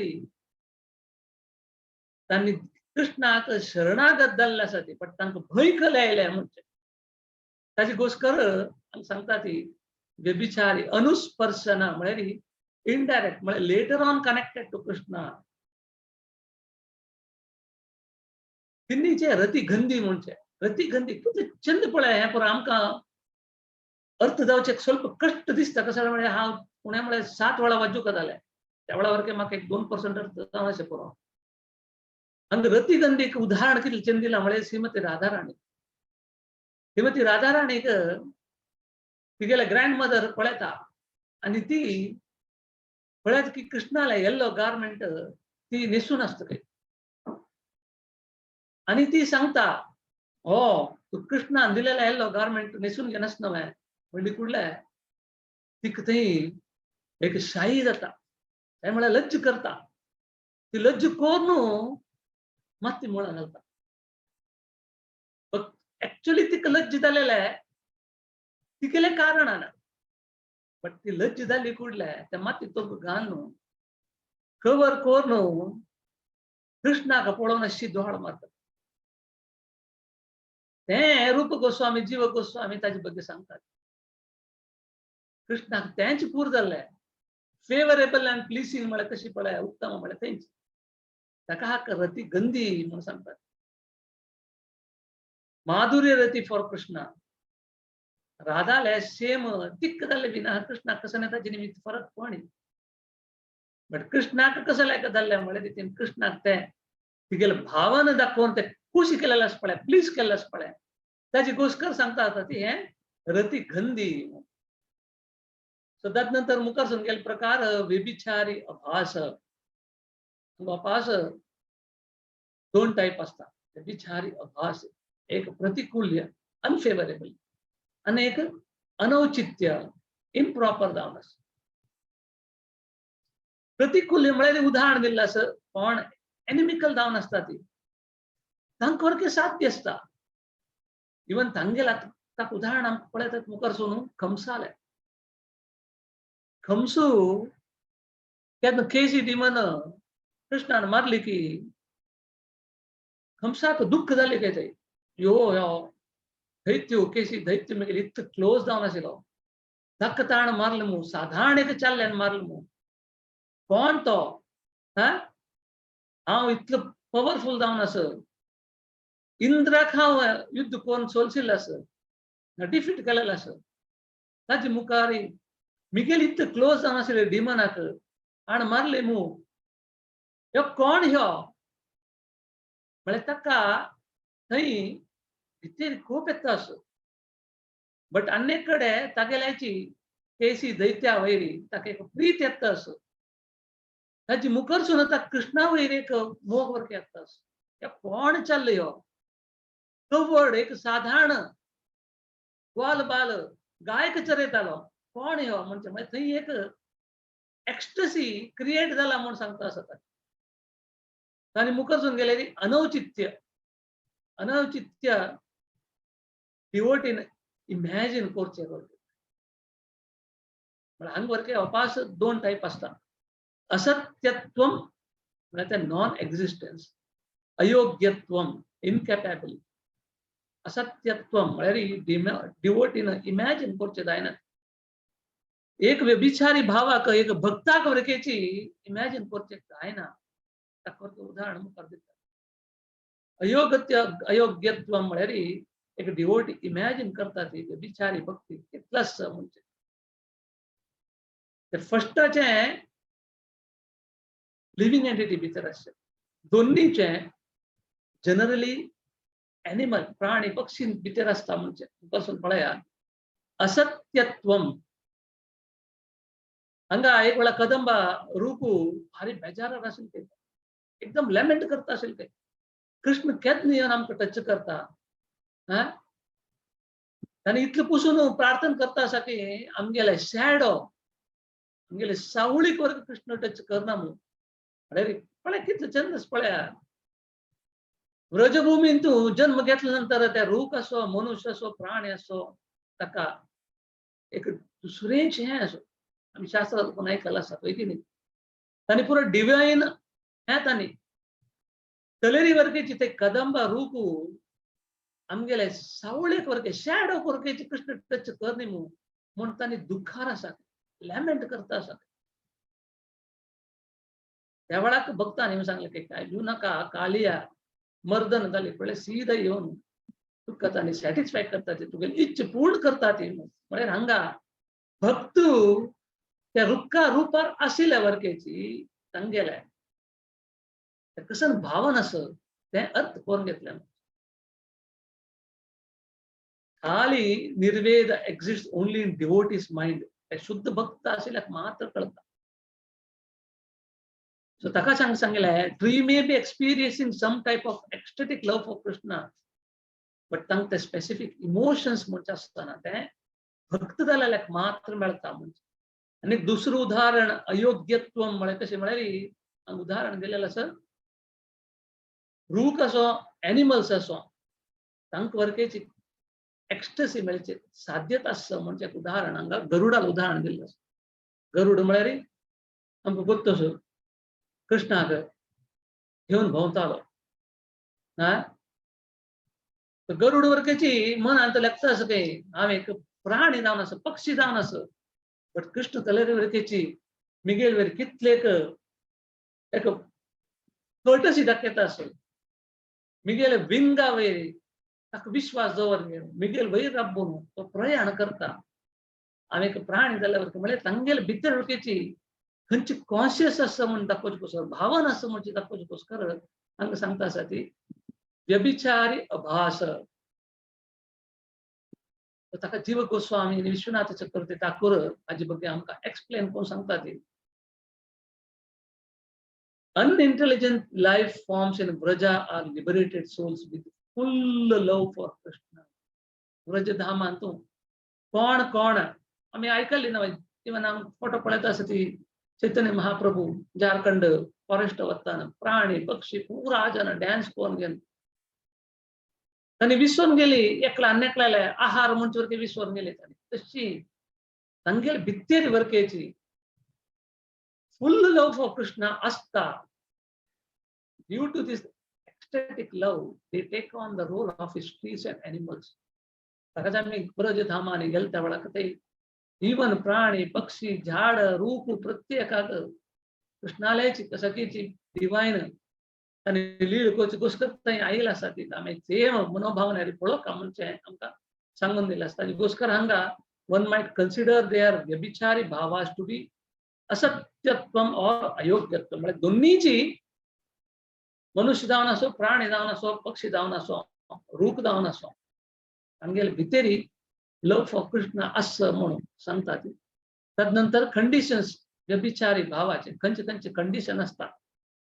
तांणी कृष्णाक शरणागत जाल्ले आसा ती पण तांकां भंय खले आयले म्हणजे ताजे घोस्कर हांगा सांगता ती व्यभिचारी अनुस्पर्शना म्हळ्यार इनडायरेक्ट म्हळ्यार later on connected to Krishna. तिन्नीचे रती गंदी म्हणजे रती गंदी कितले चंद पळय हे पळय आमकां अर्थ जावचे स्वल्प कष्ट दिसता. कसं म्हळ्यार हांव पुण्या म्हळ्यार 7 वेळा वाजूक जालें त्या वेळा वरके म्हाका एक 2% अर्थ जावन अशें पुरो. हांगा रती गंदीक उदाहरण कितलें चंद दिलां म्हळ्यार श्रीमती राधाराणी. श्रीमती राधाराणीक तिगेले ग्रँडमदर पळयता आनी ती पळयता की कृष्णाले येल्लो गार्मेंट ती न्हेसून आसता खंय आनी ती सांगता हो तू कृष्णान दिलेलो येल्लो गार्मेंट न्हेसून घेनास न्हय म्हणली कुडले तिका थंय एक शाई जाता. ते म्हळ्यार लज्ज करता. ती लज्ज कोरून मात ती मुळां घालता. एक्चुअली तिका लज्ज जालेले तिगेले कारणान बट ती लज्ज जाली कुडले ते माती तो घालून कवर करून कृष्णाक पळोवन अशी दोळ मारता. ते रूप गोस्वामी जीव गोस्वामी ताजे बद्दल सांगतात. कृष्णाक तेंच पूर जाल्ले फेवरेबल अँड प्लीसिंग म्हळ्यार कशी पळय उत्तम म्हळ्यार तेंच ताका हाक रती गंदी म्हणून सांगतात. माधुर्य रती फॉर कृष्णा राधाले सेम तिक्क जाल्ले बिना कृष्णाक कसं ताजे निमित्त फरक कोणी बट कृष्णाक कसं लायक जाल्ले म्हळ्यार तितून कृष्णाक ते तिगेले भावान दाखोवन ते खुशी केलेले आस पळय प्लीज केल्ले आस पळय ताजी घोस्कर सांगता ती हे रती गंदी. सो ताजे नंतर मुखार सांगेले प्रकार व्यभिचारी अभास. अभास 2 टायप आसता. व्यभिचारी अभास एक प्रतिकूल्य अनफेवरेबल आणि एक अनौचित्य इम्प्रॉपर जावन आसा. प्रतिकूल्य म्हळ्यार उदाहरण दिल्लें आसा कोण एनिमिकल जावन आसता ती तांकां वरके साध्य आसता. इवन तांगेला ताका उदाहरण आमकां पळयतात मुखार सोनू खमसाले. खमसू केन्ना केसी दिमन कृष्णान मारली की खमसाक दुःख जालें काय थंय यो दैत्य केसी दैत्य म्हगेले इतलो क्लोज जावन आशिल्लो ताका ताण मारलो मू साधारण एक चाल्ल्यान मारलो मू कोण तो हांव इतलो पॉवरफुल जावन आसा इंद्राक हांव युद्ध करून सोलशिल्लो आसा डिफीट केलेलो आसा ताजे मुखार मिगेल इतकं क्लोज जावन आसले डिमनाक आणि मारले मू ह्यो कोण ह्यो म्हळ्यार ताका थंय भितर खूप येता असो बट अन्य कडेन तागेल्याची केसी दैत्या वैरी ताका एक प्रीत येता असो ताची मुखार सुद्दां ताका कृष्णा वैरी एक मोग वरके येता असो ह्यो कोण चल्ले ह्यो तो वर्ड एक साधारण ग्वाल बाल गायक चरयतालो कोण ह्यो म्हणजे थंय एक एक्स्टसी क्रिएट जाला म्हणून सांगता आसता ताणी मुखार सुन गेले अनौचित्य डिवोटीन इमॅजिन करचे हांगा वरके अपास दोन टायप आसता असत्यत्वम म्हळ्यार नॉन एक्झिस्टन्स अयोग्यत्वम इनकॅपेबल असत्यत्वम म्हळ्यार डिवोटीन इमॅजिन करचे जायना एक व्यभिचारी भावाक एक भक्ताक वरकेची इमॅजिन करचे जायना ताका उदाहरण मुखार दिता अयोग्यत्वम म्हळ्यार एक डिवोटी इमॅजिन करता ती व्यभिचारी भक्ती कितलाच म्हणजे फर्स्टाचे लिव्हिंग एंटिटी भितर आसचे दोन्हीचे जनरली एनिमल प्राणी पक्षी भितर आसता म्हणजे पासून पळया असत्यत्वम हांगा एक वेळा कदंबा रूपू भारी बेजारार आशिल्ले ते एकदम लॅमेंट करता आशिल्ले ते कृष्ण केन्ना येवन आमकां टच करता आनी इतलें पुसून प्रार्थना करता आसा की आमगेले शॅडो आमगेले सावळीक वर कृष्ण टच करना म्हणून अरे पळय कितले छंदस पळया व्रजभूमीन तूं जन्म घेतल्या नंतर त्या रूख असो मनुष्य असो प्राणी असो ताका एक दुसरेंच हें असो आमी शास्त्रांत पण आयकलां आसा पळय की न्ही ताणी पुरो डिवायन हें ताणी तलेरी वरकेची ते कदंबा रूपू आमगेले सावळेक वरके शॅडो वरकेची कृष्ण टच कर न्ही म्हणून ताणी दुखार आसा लॅमेंट करता आसा त्या वेळाक भक्तांनी सांगलें की काय भिवू नाका कालिया मर्दन जाली पळय सीधा येवन तुका ताणी सॅटिस्फाय करता ती तुगेली इच्छा पूर्ण करता ती म्हळ्यार हांगा भक्त त्या रुक्का रुपार आशिल्ल्या वरकेची तांगेले कसन भावन आसत तें अर्थ करून घेतलें खाली निर्वेद exist only in devotees mind शुद्ध भक्त आशिल्ल्याक मात्र कळटा सो ताका सांगलें tree may be experiencing some type of ecstatic love for Krishna but तांकां ते स्पेसिफिक इमोशन्स म्हणजे आसतना ते भक्त जाल्याक मात्र मेळटा म्हणजे आनी दुसरें उदाहरण अयोग्यत्व म्हळ्यार कशें म्हळ्यार उदाहरण दिलेलें आसा रूख असो एनिमल्स असो तांकां वरकेची एक्स्टसी मेळची साध्यता आसा म्हणजे उदाहरण हांगा गरुडाक उदाहरण दिल्लें आसा गरुड म्हळ्यार आमकां गोत्तसो कृष्णाक घेवन भोंवतालो गरुड वरकेची मनांत लागता आसा की हांव एक प्राणी जावन आसा पक्षी जावन आसा बट कृष्ण तलेरी वरकेची मिगेल वेर कितलेक एक कर्टसी दाखयता आसा मिगेल विंगा वयर ताका विश्वास दवरले मिगेल वयर राबून तो प्रयाण करता हांव एक प्राणी जाल्या वरके म्हळ्यार तांगेले भितर वरकेची खंयची कॉन्शियस आसा म्हणून दाखोवचे कोसर भावन आसा म्हणजे दाखोवचे कोसर हांगा सांगता आसा ती व्यभिचारी अभास ताका जीव गोस्वामी आनी विश्वनाथ चक्रवर्ती ठाकूर हाजे बद्दल आमकां एक्सप्लेन करून सांगता ती unintelligent life forms in Vraja are liberated souls with full love for Krishna. Vraja धामांतू कोण आमी आयकल्ली ना इवन आम फोटो पळयता आसा ती चैतन्य महाप्रभू झारखंड फॉरेस्ट वताना प्राणी पक्षी पुरा जन डान्स करून घेवन तांणी विसरून गेली एकला नेकलेले आहार म्हणचे वरके विसरून गेली तांणी तशी तांगेले भितर वरकेची full love for Krishna asta. Due to this ecstatic love, they take on the role of his trees and animals. ताका आमी ब्रज धामानी गेले त्या वेळाक ते इवन प्राणी पक्षी झाड रूप प्रत्येकाक कृष्णालयाची कसकीची डिवायन आनी लीळ कोची घोषकर थंय आयिल्ली आसा ती आमी सेम मनोभावना पळोवप म्हणजे आमकां सांगून दिलें आसता घोषकर हांगा one might consider their vyabhichari bhavas to be asatyatvam or ayogyatvam. म्हणजे दोन्हीची मनुष्य जावन असो, प्राणी जावन असो, पक्षी जावन असो, रूख जावन असो, आमगेले भितरी लव फॉर कृष्ण असं म्हणून सांगतात. तदनंतर कंडिशन्स व्यभिचारी भावाचे खंयचे खंयचे कंडिशन असतात.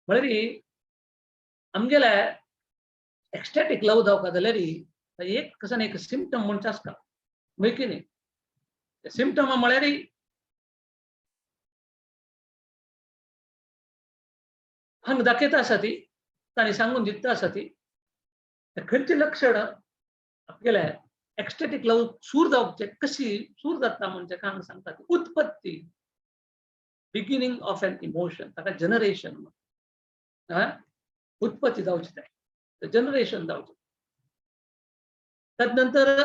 म्हळ्यार आमगेले एक्स्टॅटिक लव जावपाक जाल्यार एक कसं एक सिम्पटम म्हणचे आसता, वय की न्ही. सिम्पटम म्हळ्यार हांगा दाखयता आसा ती, तांणी सांगून दिता आसा ती, खंयचे लक्षण आपल्याला एक्स्टॅटिक लव सूर जावचे कशी सूर जाता म्हणजे हांगा सांगता ती उत्पत्ती, बिगिनिंग ऑफ एन इमोशन, ताका जनरेशन उत्पत्ती जावची जाय, जनरेशन जावचें. तदनंतर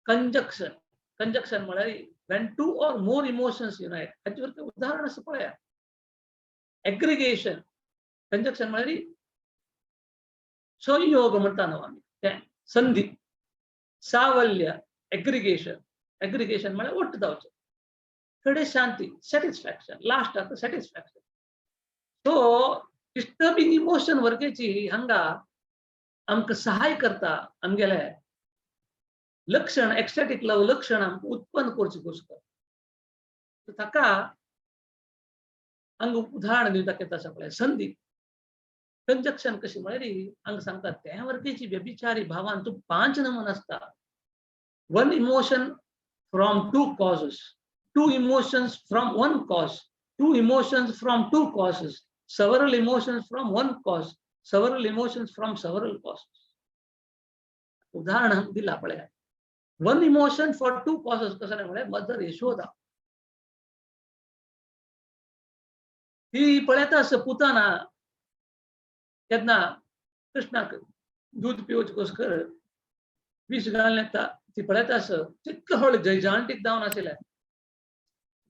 कंजक्शन, कंजक्शन म्हळ्यार when two or more emotions unite, हाचेर उदाहरण असं पळया. एग्रिगेशन, कंजक्शन म्हळ्यार संयोग म्हणटा न्हू आमी, तें संधी. सावल्य, एग्रिगेशन, एग्रिगेशन म्हळ्यार ओट्ट जावचें. थोडे शांती, सॅटिस्फॅक्शन, लास्ट आता सॅटिस्फॅक्शन. सो डिस्टर्बिंग इमोशन वर्गेची हांगा आमकां सहाय करता आमगेले लक्षण, एक्स्टॅटिक लव लक्षण आमकां उत्पन्न करची घोषता. ताका हांगा उदाहरण दिवं दाखयता आसा पळय, संधी. कंजक्शन कशी म्हळ्यार हांगा सांगता त्या वर्गेची व्यभिचारी भावान तूं 5 नमून आसता. One emotion from two causes, two emotions from one cause, two emotions from two causes, several emotions from one cause, several emotions from several causes. उदाहरण दिला पळय. One emotion for two causes कसं नाही म्हळ्यार मदर यशोदा ही पळयता आसा पुताना केन्ना कृष्णाक दूध पिवचेकोसकर विष घालून येता. ती पळयता आसा तितलो व्हड जैजांटीक जावन आशिल्लें,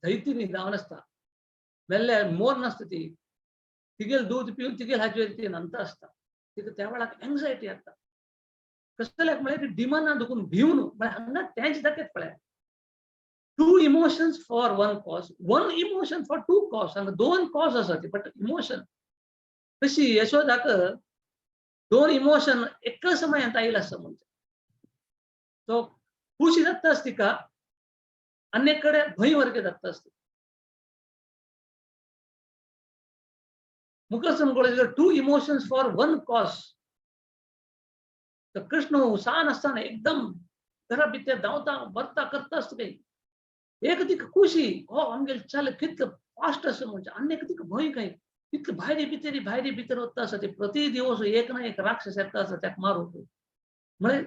दैतीनी जावन आसता, मेल्ले मोर नासता ती, तिगेल दूध पिवन तिगेल हाचेर ती नंतर आसता. तिका त्या वेळाक एंग्जायटी येता. कसल्याक म्हळ्यार डिमांडा दुखून भिवन म्हळ्यार हांगा तेंच दाखयत पळय. Two emotions for one cause, one emotion for two cause. हांगा 2 कॉज आसा ती, बट इमोशन कशी यशोदाक 2 इमोशन एका समयांत आयला आसा म्हणजे तो खुशी जाता आसता तिका, अन्य कडेन भंय वर्गे जाता आसता. मुखार समजून two emotions for one cause. तर कृष्ण सान आसतना एकदम घरा भितर धांवता भरता करता आसता काही. एक तिका खुशी, हो आमगेल चल कितलं फास्ट आसा म्हणजे, अन्य तिका भंय काही तितलं भायरी भितर वता आसा. ते प्रति दिवस एक ना एक राक्षस येता आसा त्याक मारूंक. म्हळ्यार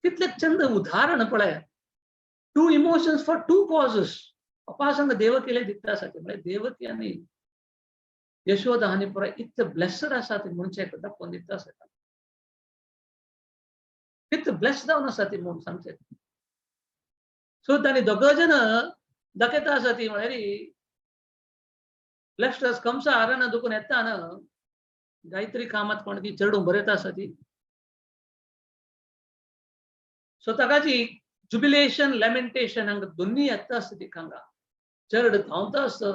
कितले चंद उदाहरण पळय. Two emotions for two causes. अपासंग देवकीला दिता आसा ते म्हळ्यार देवकी आनी यशोदा हांणी पळय इतले ब्लेस्ड आसा ते मनशाक दाखोवन दिता आसा. कितले ब्लेस्ड जावन आसा ती म्हूण सांगचे. सो तांणी दोगय जण दाखयता आसा ती म्हळ्यार ब्लेस्ड कंसा आरण दुखून येता ना गायत्री कामात कोण ती चढून बरयता आसा ती. सो ताकाची जुबिलेशन, लॅमेंटेशन हांगा दोन्ही येता आसता ती हांगा. चढ धांवता आसता.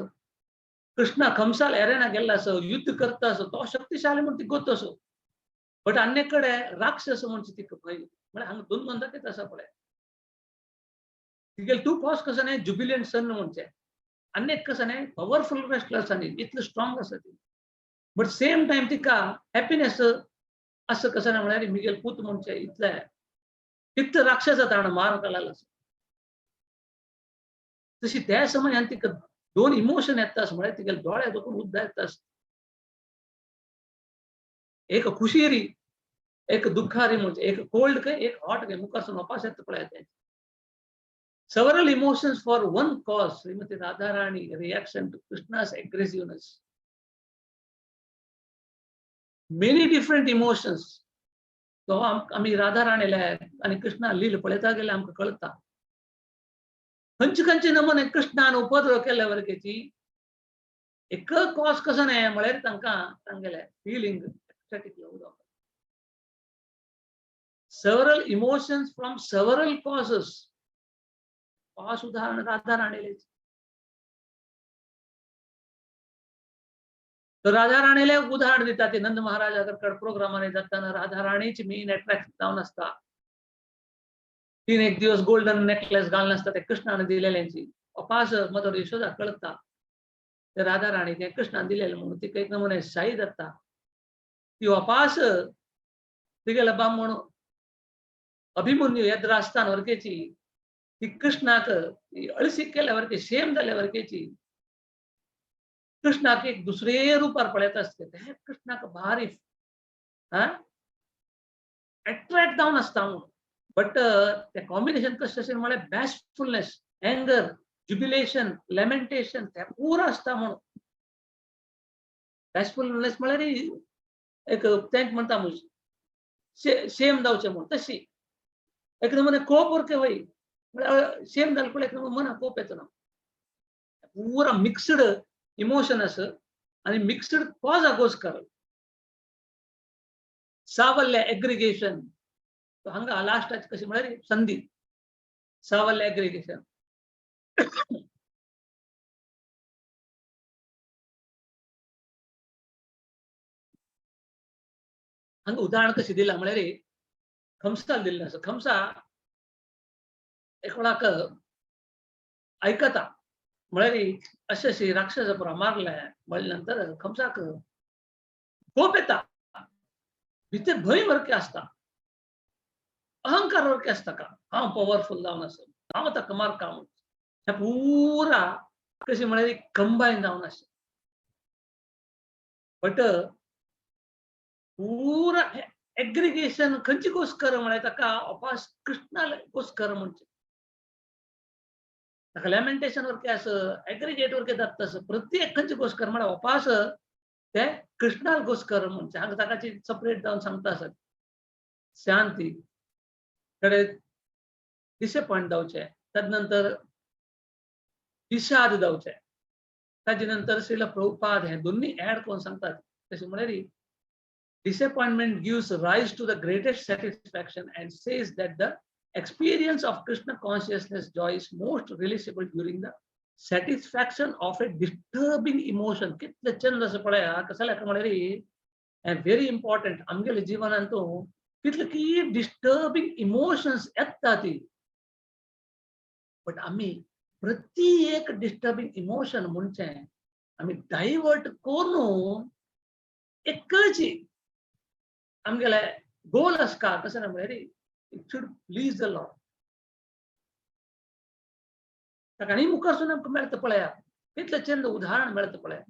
कृष्णा कंसाल एरेना गेल्लो आसो, युद्ध करता आसो, तो शक्तिशाली म्हूण ती गोत असो. बट अन्य कडेन राक्षस म्हणजे तिका भंय. म्हळ्यार हांगा 2 दाखयता आसा पळय. तिगेल टू कॉज कसं नाही जुबिलियंट सन म्हणजे, अन्य कसं नाही पॉवरफुल रेस्टलर्स आनी इतलं स्ट्रॉंग आसा ती. बट सेम टाइम तिका हॅपीनेस असं कसं नाही म्हळ्यार मिगेल पूत म्हणजे इतले कितले राक्षस ताणें मारून घालला आसा. तशी त्या समयान तिका 2 इमोशन येता आसा म्हळ्यार तिगेल दोळे दुखून उद्दा येता आसा. एक खुशी, एक दुःखारी म्हणजे, एक कोल्ड काय एक हॉट काय मुखार वापस येता पळय ते. Several emotions for one cause. Srimati Radharani reaction to Krishna's aggressiveness. Many different emotions. So आम्ही राधाराणीला आणि कृष्णा लील पळयता गेले आमकां कळटा. खंयचे खंयचे नमुने कृष्णान उपद्रव केल्या वरकेची एक कॉज कसो न्हय म्हळ्यार तांकां तांगेले फिलिंग एक्स्टॅटिक लव जावप. Several emotions from several causes. अपास उदाहरण राधा राणीले तर राधा राणीला एक उदाहरण देतात ते नंद महाराज अगर प्रोग्रामाने जाताना राधा राणीची मेन अट्रॅक्ट जाऊन असता तीन एक दिवस गोल्डन नेकलेस घालून असतात ते कृष्णाने दिलेल्यांची अपास मदर यशोदा कळता ते राधा राणी ते कृष्णाने दिलेलं म्हणून ती काही नमुने शाही दत्ता ती अपास तिगेला बामण अभिमन्यू यद्रास्तान वर्केची ती कृष्णाक अळसी केल्यावरती शेम झाल्यावरकेची कृष्णाक एक दुसरे रूपार पळत असते ते कृष्णाक भारी अट्रॅक्ट जाऊन असता म्हणून बट त्या कॉम्बिनेशन कसं असेल मला बॅशफुलनेस एंगर जुबिलेशन लॅमेंटेशन त्या पूर असता म्हणून बॅशफुलनेस मला एक त्यांक म्हणता शेम जावचे म्हणून तशी एकदम म्हणे कोप वरके होई शेम जाल एकदम मना कोप येतो ना पूरा मिक्स्ड इमोशन असं आणि मिक्स्ड कॉज आगोस्कर सावल्य एग्रिगेशन हंगा लास्ट कशी म्हणाली संधी सावल्य एग्रिगेशन हंगा उदाहरण कशी दिला म्हणाले खमसा दिलं असं खमसा एकोणाक ऐकता म्हणाली अशी राक्षस पुरा मारलाय म्हणल्यानंतर खमसाक कोप येता भितर भय वरके असता अहंकार वरके असता का हा पॉवरफुल जाऊन असं हा आता कमार काम ह्या पूरा कशी म्हणाली कंबाईन जाऊन असं बट पूरा एग्रिगेशन खंयची गोष्कर म्हणायचा का अपास कृष्णाला गोष्कर म्हणजे लॅमेंटेशन वरके असं एग्रिगेट वरके जात तसं प्रत्येक खंयची गोष्कर म्हणा अपास ते कृष्णाला गोष्कर म्हणजे हांगा ताकाची सेपरेट जाऊन सांगता असत शांती कडे डिसअपॉइंट जावचे तदनंतर विषाद जावचे ताजे नंतर श्रील प्रभुपाद हे दोन्ही ऍड करून सांगतात तशी म्हणाली disappointment gives rise to the greatest satisfaction and says that the experience of Krishna consciousness joy is most realizable during the satisfaction of a disturbing emotion. कितले चंद असं पळया कसाला म्हणाली and very important आमगेले जीवनांतू कितले की डिस्टर्बिंग इमोशन्स येतात ती but आम्ही प्रत्येक डिस्टर्बिंग इमोशन म्हणजे आम्ही डायवर्ट करून एकची आमगेला गोल असका कसं ना म्हणाली it should please the Lord ताका मुखार सुद्धा आमकां मेळता पळया कितले चंद उदाहरण मेळता पळया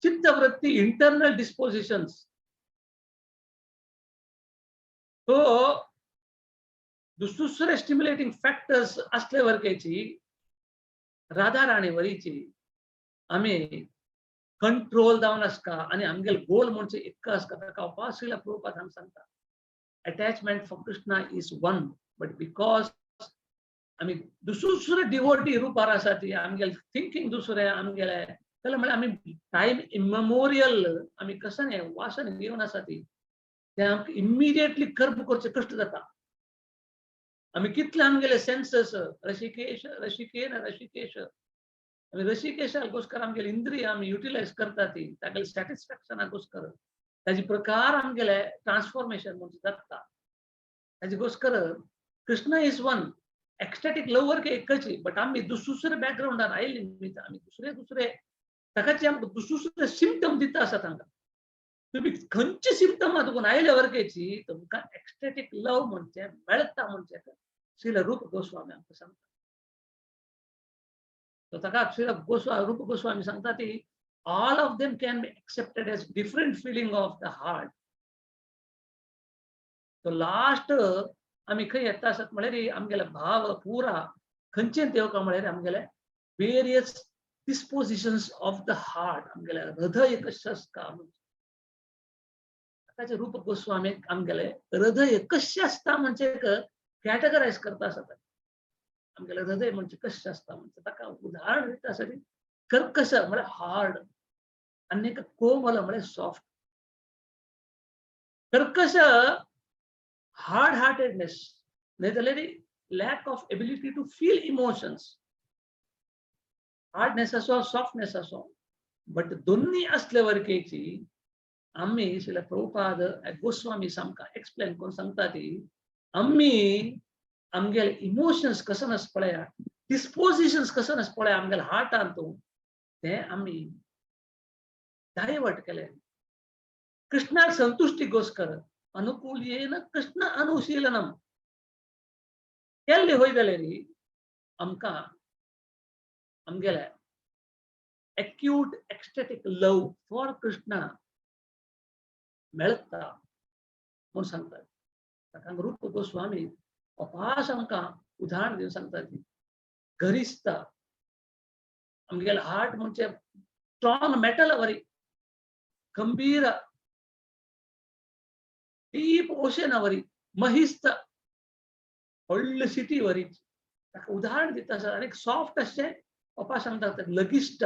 चित्तवृत्ती इंटरनल डिस्पोजिशन्स तो दुसरे स्टिम्युलेटिंग फॅक्टर्स असले वरकेची राधा राणीवरीची आम्ही कंट्रोल जावन असका आणि आमगेल गोल म्हणजे एक असका ताका उपासीला प्रभुपाद हांगा सांगता attachment for Krishna is one but because आम्ही दुसरे डिवोटी रूपार आसा ती आमगेल थिंकिंग दुसरे आमगेले जाल्यार म्हळ्यार आम्ही टाइम इमेमोरियल आम्ही कसं नाही वासन घेवन आसा ती ते आमकां इमिडिएटली कर्म करचे कश्ट जाता आम्ही कितले आमगेले सेन्सस रशिकेश रशिकेन रशिकेश रशिकेशागोस्कर आमगेले इंद्रिय आम्ही युटिलाइज करता ती तागेले सॅटिस्फॅक्शनागोस्कर ताजी प्रकार आमगेले ट्रान्सफॉर्मेशन म्हणजे जाता ताजी गोस्कर Krishna is one ecstatic love work एकची बट आम्ही दुसरे बॅकग्राउंडार आयिल्ली न्ही आम्ही दुसरे ताकाचे आमकां दुसरे सिम्पटम दिता आसात हांगा तुम्ही खंयचे सिम्पटम तुमकां आयले वरकेची तुमकां एक्स्टॅटिक लव म्हणजे मेळटा म्हणजे श्रील रूप गोस्वामी आमकां सांगता तो ताका श्रील रूप गोस्वामी सांगता ती all of them can be accepted as different feeling of the heart. So last आम्ही खंय येता आसत म्हळ्यार आमगेले भाव पुरा खंयचे देवका म्हळ्यार आमगेले various dispositions of the heart आमगेले हृदय कशें आसता ताचे रूप गोस्वामी आमगेले हृदय कशें आसता म्हणजे कॅटेगरायज करता आसत आमगेले हृदय म्हणजे कशें आसता म्हणजे ताका उदाहरण दिता आसत कर्कश म्हळ्यार हार्ड आनी कोमल म्हळ्यार सॉफ्ट कर्कश हार्ड हार्टेडनेस नाहीतर lack of ability to feel emotions, hardness असो सॉफ्टनेस असो, बट दोन्ही असल्यावर केची आम्ही शिला प्रभुपाद गोस्वामी सामका एक्सप्लेन करून सांगता ती आम्ही आमगेल इमोशन्स कसं नस पळया, डिस्पोजिशन्स कसं नस पळया आमगेल हार्ट आणतो ते आम्ही डायवर्ट केले कृष्णा संतुष्टी गोस्कर अनुकूलेन कृष्ण अनुशीलनम केल्ले होय जाले री आमका आमगेले acute ecstatic love for Krishna मेळता म्हणून सांगतात. ताका रूप गोस्वामी अपास आमकां उदाहरण दिवन सांगता ती गरिस्ता आमगेले हार्ट म्हणजे स्ट्रॉंग मेटल वरी गंभीर डीप ओशन वरी महिस्त व्हडली सिटी वरी ताका उदाहरण दिता सर आनी सॉफ्ट अशें अपास सांगता लगिस्ट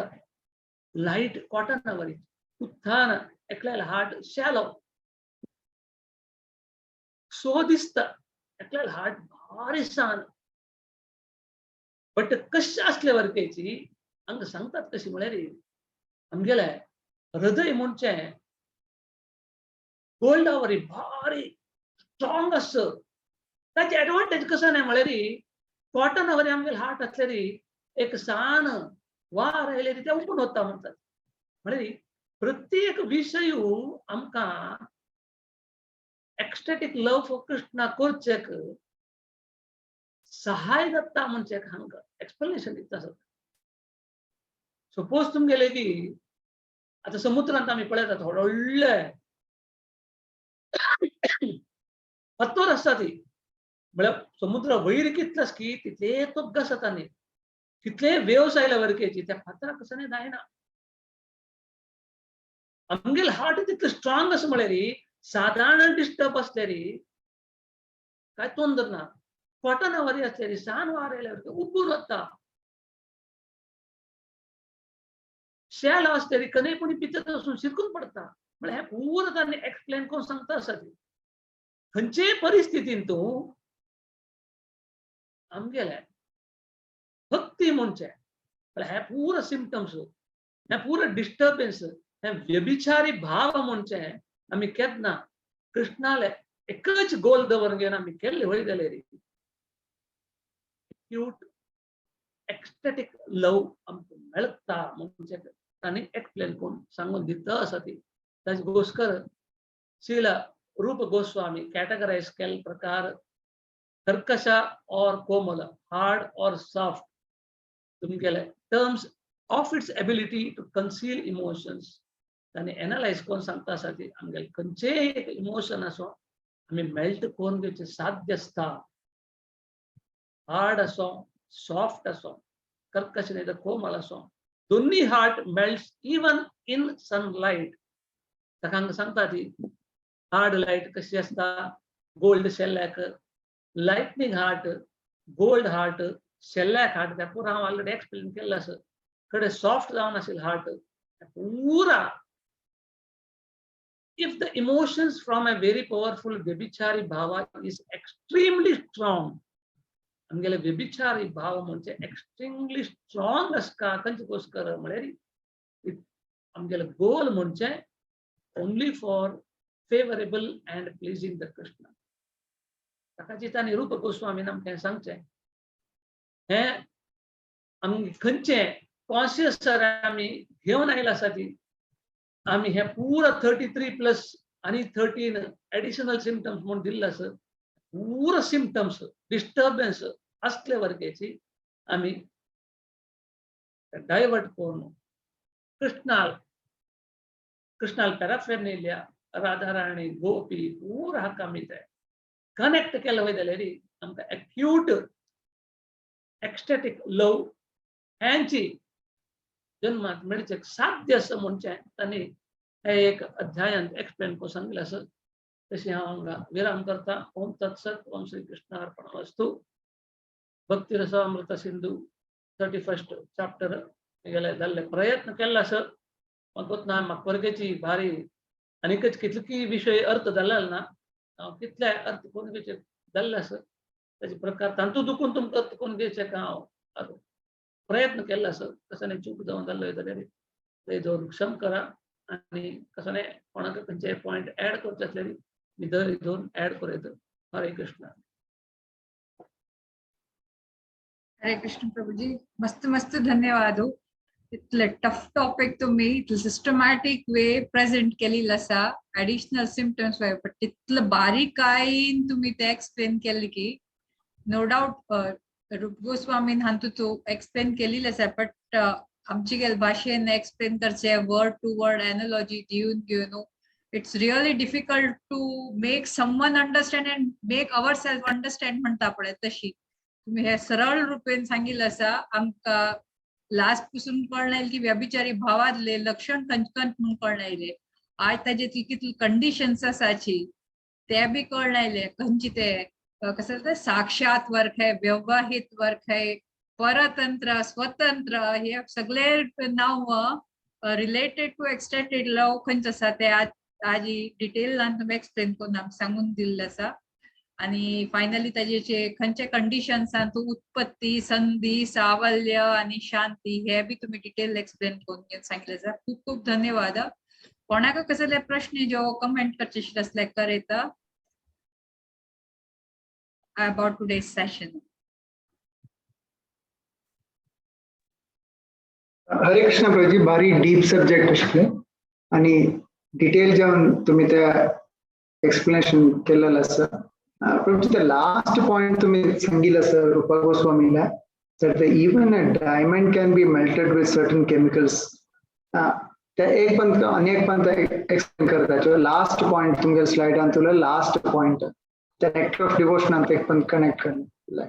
लाइट कॉटन वरी उत्थान एकल्याला हार्ट शॅलो सो दिसता एकल्याला हार्ट भारी सान बट कशें असले वरकेची हांगा सांगतात कशी म्हळ्यार आमगेले हृदय म्हणचे गोल्ड वरी भारी स्ट्रॉंग आस ताची एडवांटेज कसं नाही म्हळ्यार कॉटन वरी आमगेले हार्ट असल्यार एक सान वार आयले ते उपून वता म्हणतात म्हळ्यार प्रत्येक विशय आमकां एक्स्टॅटिक लव फॉर कृष्णा करचेक सहाय जाता म्हणजे हांगा एक्सप्लेनेशन दिता सर सपोज तुमगेले की आता समुद्रांत आमी पळयतात व्हडले फातर आसता ती म्हळ्यार समुद्र वयर कितलो आसा की तितले तोग्ग आसता न्ही कितले वेव्स आयल्या वरकेची त्या फातराक कसं नाही जायना आमगेले हार्ट तितले स्ट्रॉंग असं म्हळ्यार साधारण डिस्टर्ब असल्यार काय तोंदर ना कॉटन वरी असल्यार सान वार आयल्यार उबून वता शेल असल्यार कनेपणी भितर वचून शिरकून पडता म्हळ्यार हे पूर्ण तांणी एक्सप्लेन करून सांगता आसा ती खंयचे परिस्थितीन तूं आमगेले भक्ती म्हणचे हे पूरा सिम्पटम्स हे पूरा डिस्टर्बन्स हे व्यभिचारी भाव म्हणचे आमी केन्ना कृष्णाले एकच गोल दवरून घेवन आमी केल्ले वय जाले रे क्यूट एक्स्टॅटिक लव आमकां मेळटा म्हणजे तांणी एक्सप्लेन करून सांगून दिता आसा ती ताचे घोस्कर श्रीला रूप गोस्वामी कैटेगराइज केल प्रकार कर्कशा और कोमल हार्ड और सॉफ्ट तुमगेले terms of its ability to conceal emotions तांणी एनालायज करून सांगता आसा ती आमगेले खंयचे एक इमोशन असो आमी मेल्ट करून घेवचे साध्य आसता हार्ड असो सॉफ्ट असो कर्कश नाही तर कोमल असो दोन्ही heart melts even in sunlight ताका हांगा सांगता ती हार्ड लाइट कशी असता गोल्ड शेल्ल्याक लाइटनिंग हार्ट गोल्ड हार्ट शेल्ल्याक हार्ट त्या पुरा हांव ऑलरेडी एक्सप्लेन केल्लो आसा कडे सॉफ्ट जावन आशिल हार्ट पुरा if the emotions from a very powerful व्यभिचारी bhava is extremely strong आमगेले व्यभिचारी भाव म्हणजे extremely strong असका कंचे गोस्कर म्हळ्यार आमगेले गोल म्हणजे only for favorable and pleasing the Krishna ताका जितानी रूप गोस्वामी आमकां सांगचे हे आमी खंयचे कॉन्शियस आमी घेवन आयला आसा ती आमी हे पूरा 33 प्लस आणि 13 एडिशनल सिम्पटम्स म्हणून दिल्ले आसा पूरा सिम्पटम्स डिस्टर्बन्स असले वरकेची आमी डायवर्ट करून कृष्णाल पॅराफेर्नेलिया राधाराणी गोपी पूरा हाका आमी ते कनेक्ट केले वय जाल्यार आमकां एक्यूट एक्स्टॅटिक लव ह्यांची जन्मात मेळचे साध्य असं म्हणजे तांणी हे एक अध्यायांत एक्सप्लेन करून सांगिल्लें आसा तशी हांव हांगा विराम करता ओम तत्सत ओम श्री कृष्ण अर्पणमस्तु भक्ति-रसामृत-सिंधु 31st चॅप्टर गेले जाल्ले प्रयत्न केल्लो आसा पण ना म्हाका वर्गाची भारी आनीकच कितले विशय अर्थ जाल्ले ना हांव कितले अर्थ करून जाल्ले आसा त्याचे प्रकार तांतू दुखून तुमकां कोण घ्यायचे का हांव प्रयत्न केला सर कसाने चूक जावन जाल्लो जाल्यार ते जावन क्षम करा आनी कसाने कोणाक खंयचे पॉयंट ऍड करचे आसल्यार मी दर दोन ऍड करयत. हरे कृष्ण. हरे कृष्ण प्रभुजी, मस्त मस्त धन्यवाद. इतले टफ टॉपिक तुम्ही इतले सिस्टमॅटिक वे प्रेझेंट केलेलं असा. ऍडिशनल सिम्पटम्स वय पण इतलं बारीकाईन तुम्ही ते एक्सप्लेन केले की नो डाऊट रूप गोस्वामीन हांतू तो एक्सप्लेन केलेलं असा. बट आमची गेल भाषेन एक्सप्लेन करचे वर्ड टू वर्ड एनॉलॉजी दिवन घेवन it's really difficult to make someone understand and make ourselves understand म्हणता पडे तशी तुम्ही हे सरळ रूपेन सांगितलं असा. आमका लास्ट पासून कळणार की व्यभिचारी भावातले लक्षण खंयखंय म्हणून कळनायले. आज ताजेतली कितली कंडिशन्स आसाची ते बी कळनायले. खंयची ते कसं साक्षात वर्क है, व्यवहित वर्क है, परतंत्र, स्वतंत्र हे सगळे नाव रिलेटेड टू एक्सटेंडेड लव खंयच आसा ते आज डिटेल तुम्ही एक्सप्लेन करून आमकां सांगून दिल्ले आसा. आणि फायनली ताजेचे खंयचे कंडिशन्स उत्पत्ती, संधी, सावल्य आणि शांती हे बी तुम्ही डिटेल एक्सप्लेन करून सांगितले आसा. खूप खूप धन्यवाद. कोणाक कसले प्रश्न जो कमेंट करचे असले करेत अबाउट टुडेज सेशन. हरे कृष्ण प्रभुजी, भारी डीप सब्जेक्ट आशिल्ले आणि डिटेल जावन तुम्ही त्या एक्सप्लेनेशन केलेलं आसा. प्रभुजी ते लास्ट पॉइंट तुम्ही सांगितलं सर रूपा गोस्वामीला that even a diamond can be melted with certain chemicals. त्या एक पण अनेक पण एक्सप्लेन करता. लास्ट पॉइंट तुमच्या स्लाइडान तुला लास्ट पॉइंट त्या नेक्टर ऑफ डिवोशन अंत एक पण कनेक्ट करना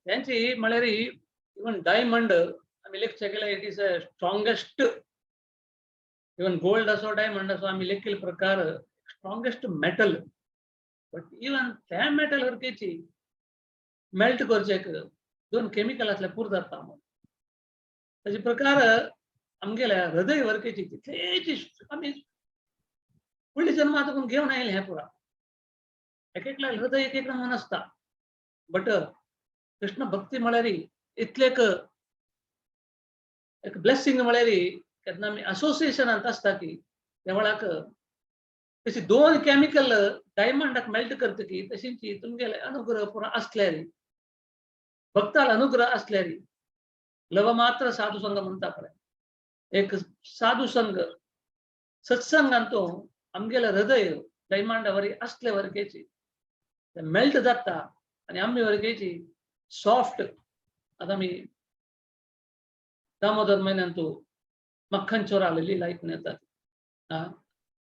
त्यांची म्हळ्यार इवन डायमंड आम्ही लेख केला it is a strongest. Even gold असो डायमंड असो आम्ही लेखील प्रकार स्ट्रॉंगेस्ट मेटल. बट इवन त्या मेटल वरकेची मेल्ट करचे दोन केमिकल असल्या पुर जाता. ताचे प्रकार आमगेल्या हृदय वरकेची तितलेची आम्ही फुडल्या जन्मात घेऊन आयले हे पुरा. एक एकला हृदय एक एक मन असता. बट कृष्ण भक्ती म्हळ्यार इतलेक एक ब्लेसिंग म्हळ्यार केन्ना आमी असोसिएशनांत आसता की त्या वेळाक तशी दोन केमिकल डायमंडाक मेल्ट करतकी तशींची तुमगेले अनुग्रह पुरो आसल्यार भक्ताल अनुग्रह आसल्यार लव मात्र साधू संघ म्हणता पळय. एक साधू संघ सत्संगांतो आमगेले हृदय डायमंडा वरी असले वरकेची मेल्ट जाता आणि आम्ही वरकेची सॉफ्ट. आता मी दामोदर महिन्यांत मक्खन चोरालेली लायकून येतात.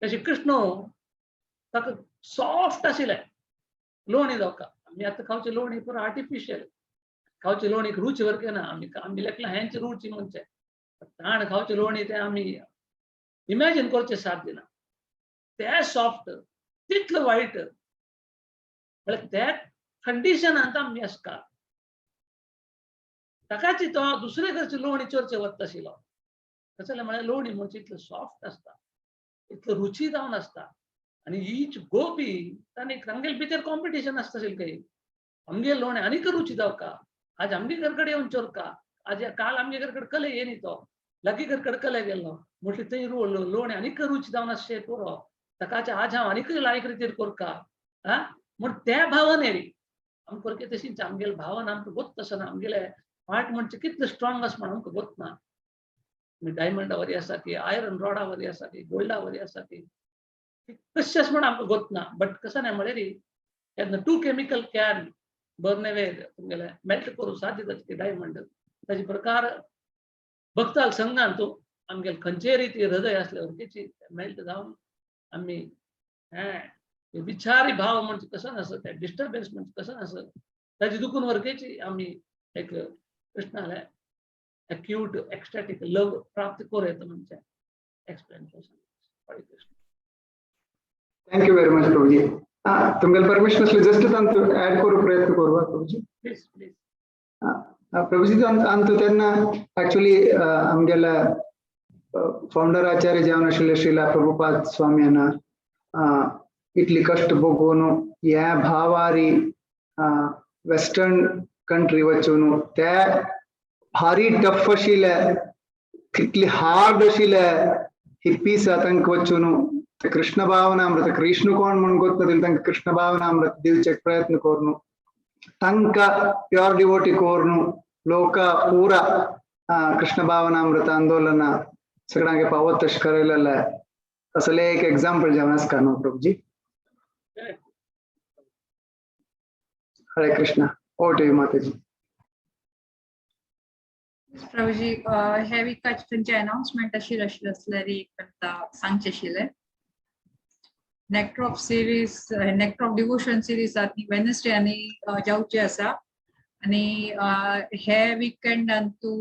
तशी कृष्ण ताका सॉफ्ट आशिल्ले लोणी जावका. आमी आतां खावचे लोणी पुरो आर्टिफिशियल खावचे लोणीक रुची वरके ना. आमी लेखला हेंची रुची म्हणचे ताण खावचे लोणी ते आमी इमॅजिन करचे साध्य ना. ते सॉफ्ट तितलं वाईट म्हळ्यार त्या कंडिशनांत आमी आसता. ताकाची तो दुसरे कडचे लोणी चोरचे वता आशिल्लो. कसले म्हळ्यार लोणी म्हणजे इतलं सॉफ्ट आसता, इतलं रुची जावन आसता. आणि ईच गोपी तांणी तांगेले भितर कॉम्पिटिशन आसता आशिल्लें काही आमगे लोणी आनीक रुची जावका. आज आमगे घरकडे येवन चोरका. आज काल आमगे घरकडे कले येनी तो लागी घरकडे कले गेलो म्हटले थंय लोणी आनीक रुची जावन आसचे पुरो. ताकाचे आज हांव आनीक लायक रितीर कोरका. म्हण त्या भावनेर आमकां वरके तशींच आमगेले भावना आमकां गोत तसो ना. आमगेले हार्ट म्हणजे कितले स्ट्रॉंग आसा म्हण आमकां गोत ना. डायमंडा वरी आसा की आयरन रॉडा वरी आसा की गोल्डा वरी आसा की कशें आसा म्हण आमकां गोत ना. बट कसं ना म्हळ्यार केन्ना टू केमिकल कॅन बर्न अवे तुमगेले मेल्ट करूं साध्य जाता की डायमंड. ताचे प्रकार भक्ताल संघांत आमगेले खंयचे रिती हृदय आसले वरकेची मेल्ट जावन आमी विचारी भाव म्हणजे कसं नसत त्या डिस्टर्बन्स म्हणजे कसं नसत ताची दुखून वरकेची आमी एक कृष्णाला acute ecstatic love प्राप्त करेत म्हणजे एक्सप्लेन करता. थँक्यू व्हेरी मच प्रभुजी. तुमगेले परमिशन असले जस्ट तांतू ऍड करू प्रयत्न करू प्रभुजी. Please please. प्रभुजी तांतू तेन्ना एक्चुअली आमगेला फाउंडर आचार्य जावन आशिल्ले श्रीला प्रभुपाद स्वामी यांना इतली कष्ट भोगून ह्या भावारी वेस्टर्न कंट्री वचून त्या भारी टफ आशिल्ले कितली हार्ड आशिल्ले हिप्पीस तांकां वचून कृष्ण भावनामृत कृष्ण कोण म्हण गोत्तदिल्ले तांकां कृष्ण भावनामृत दिवचे प्रयत्न करून तांकां प्योर डिवोटी करून लोक पूरा कृष्ण भावनामृत आंदोलन सगळ्यांगे पावत तश करेलेले असले एक एग्जांपल जेवणास का no Prabhuji. Hare Krishna. Over to you, Mataji. Prabhuji, heavy catch तुमचे announcement आशिल्ले असल्यारी एक करता सांगचे आशिल्ले. Nectar of series, Nectar of devotion series आनी Wednesday आनी जावचे आसा आनी हे वीकेंड अंतू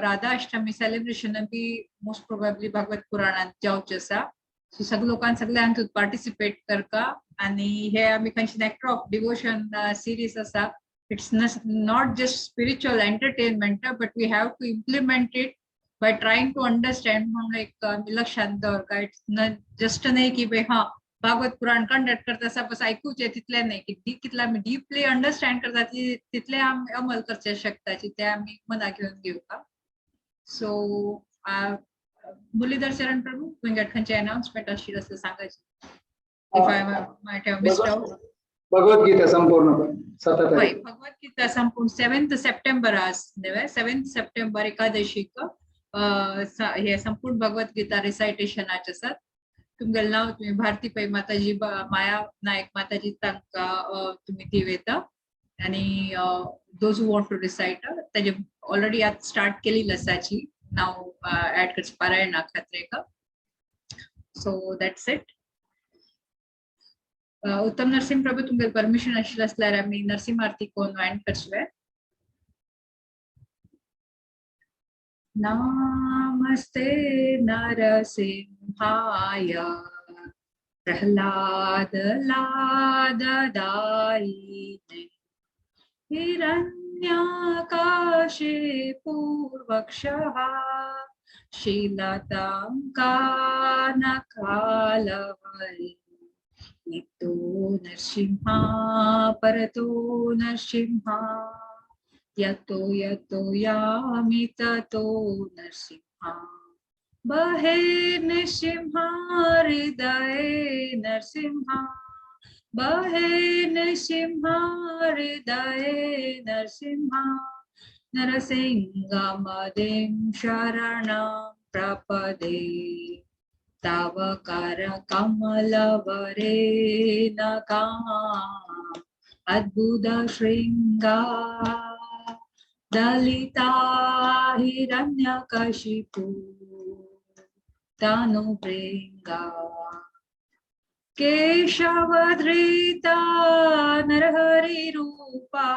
Radha Ashtami celebration be most probably Bhagavat पुराणांत जावचे आसा. सो सगळे लोकांक सगळ्यांक पार्टिसिपेट करका आनी हे आमी खंयची नेक्टर ऑफ डिवोशन सिरीज आसा. It's not just spiritual entertainment, but we have to implement it by trying to understand. Like लक्षात दवरका, it's not just नाही की हाँ भागवत पुराण कंडक्ट करता आसा बस आयकूचे तितले नाही की कितले आमी डीपली अंडरस्टँड करता तितले आमी अमल करचे शकताची ते आमी मना घेवन घेवका. सो मुरलीधर चरण प्रभू तुमगे खंयचे अनाउन्समेंट आशिल्ले आसा सांगाची. If I might have missed out. Bhagavad Gita संपूर्ण भगवत गीता संपूर्ण 7th September आज 7th September एकादशी हे संपूर्ण भगवत गीता रिसायटेशन आसात. तुमगे नाव तुम्ही भारती पै माताजी माया नायक माताजी तांकां तुम्ही दिवेता आनी दोज हू वॉन्ट टू रिसायट तेजे ऑलरेडी आज स्टार्ट केलेली आसाची नाव ऍड करचे पारायणा खातीर. So that's it. उत्तम नरसिंह प्रभु तुमगे परमिशन आशिल्लें आसल्यार आमी नरसिंह आरती कोण एंड करचले. नमस्ते नरसिंहाय प्रह्लाद लाददायिने हिरण्याकाशे पूर्वक्षः शीलतांकानकालहरे नितो नरसिंहा परतो नरसिंहा यतो यतो यामि ततो नरसिंहा बहे नरसिंहा हृदये नरसिंहा बहे नरसिंहा हृदये नरसिंहा नरसिंहमदिं शरणं प्रपदे तव कर कमलवरे नका अद्भुत श्रृंगा दलिता हिरण्यकशिपु तनुभृंगा केशवधृता नरहरि रूपा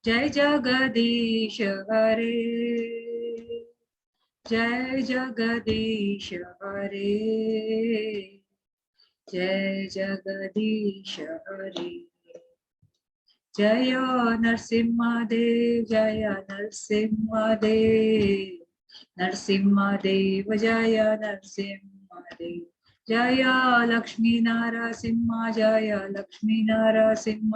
जय जगदीश हरे जय जगदीश हरे जय जगदीश हरे जय नरसिंहदेव जय नरसिंहदेव नरसिंहदेव जय नरसिंहदेव जय लक्ष्मी नरसिंह जय लक्ष्मी नरसिंह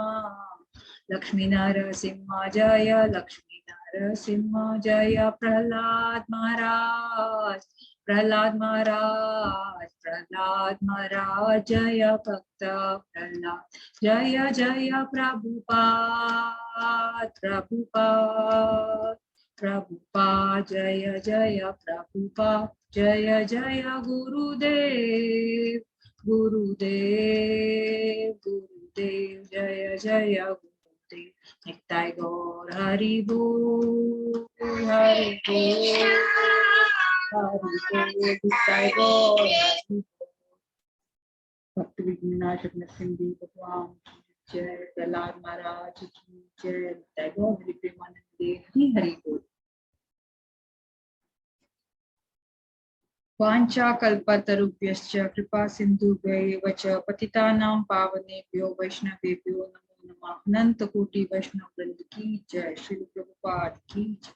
लक्ष्मी नरसिंह जय लक्ष्मी नरसिंह जय प्रहलाद महाराज प्रहलाद महाराज प्रहलाद महाराज जय भक्त प्रहलाद जय जय प्रभुपाद प्रभुपाद प्रभुपाद जय जय प्रभुपाद जय जय गुरुदेव गुरुदेव गुरुदेव जय जय गुरुदेव नित्य गौर हरि बोल हरि बोल नित्य गौर भक्ति विनाशक नरसिंह भगवान जय प्रहलाद महाराज की जय नित्य गौर हरि प्रेमानंद हरि बोल. वाञ्छा कल्पतरुभ्यश्च कृपा सिन्धुभ्यैव च पतितानां पावनेभ्यो वैष्णवेभ्यो नमो नमः. अनंत कोटि वैष्णव वृंद की जय. श्री प्रभुपाद की जय.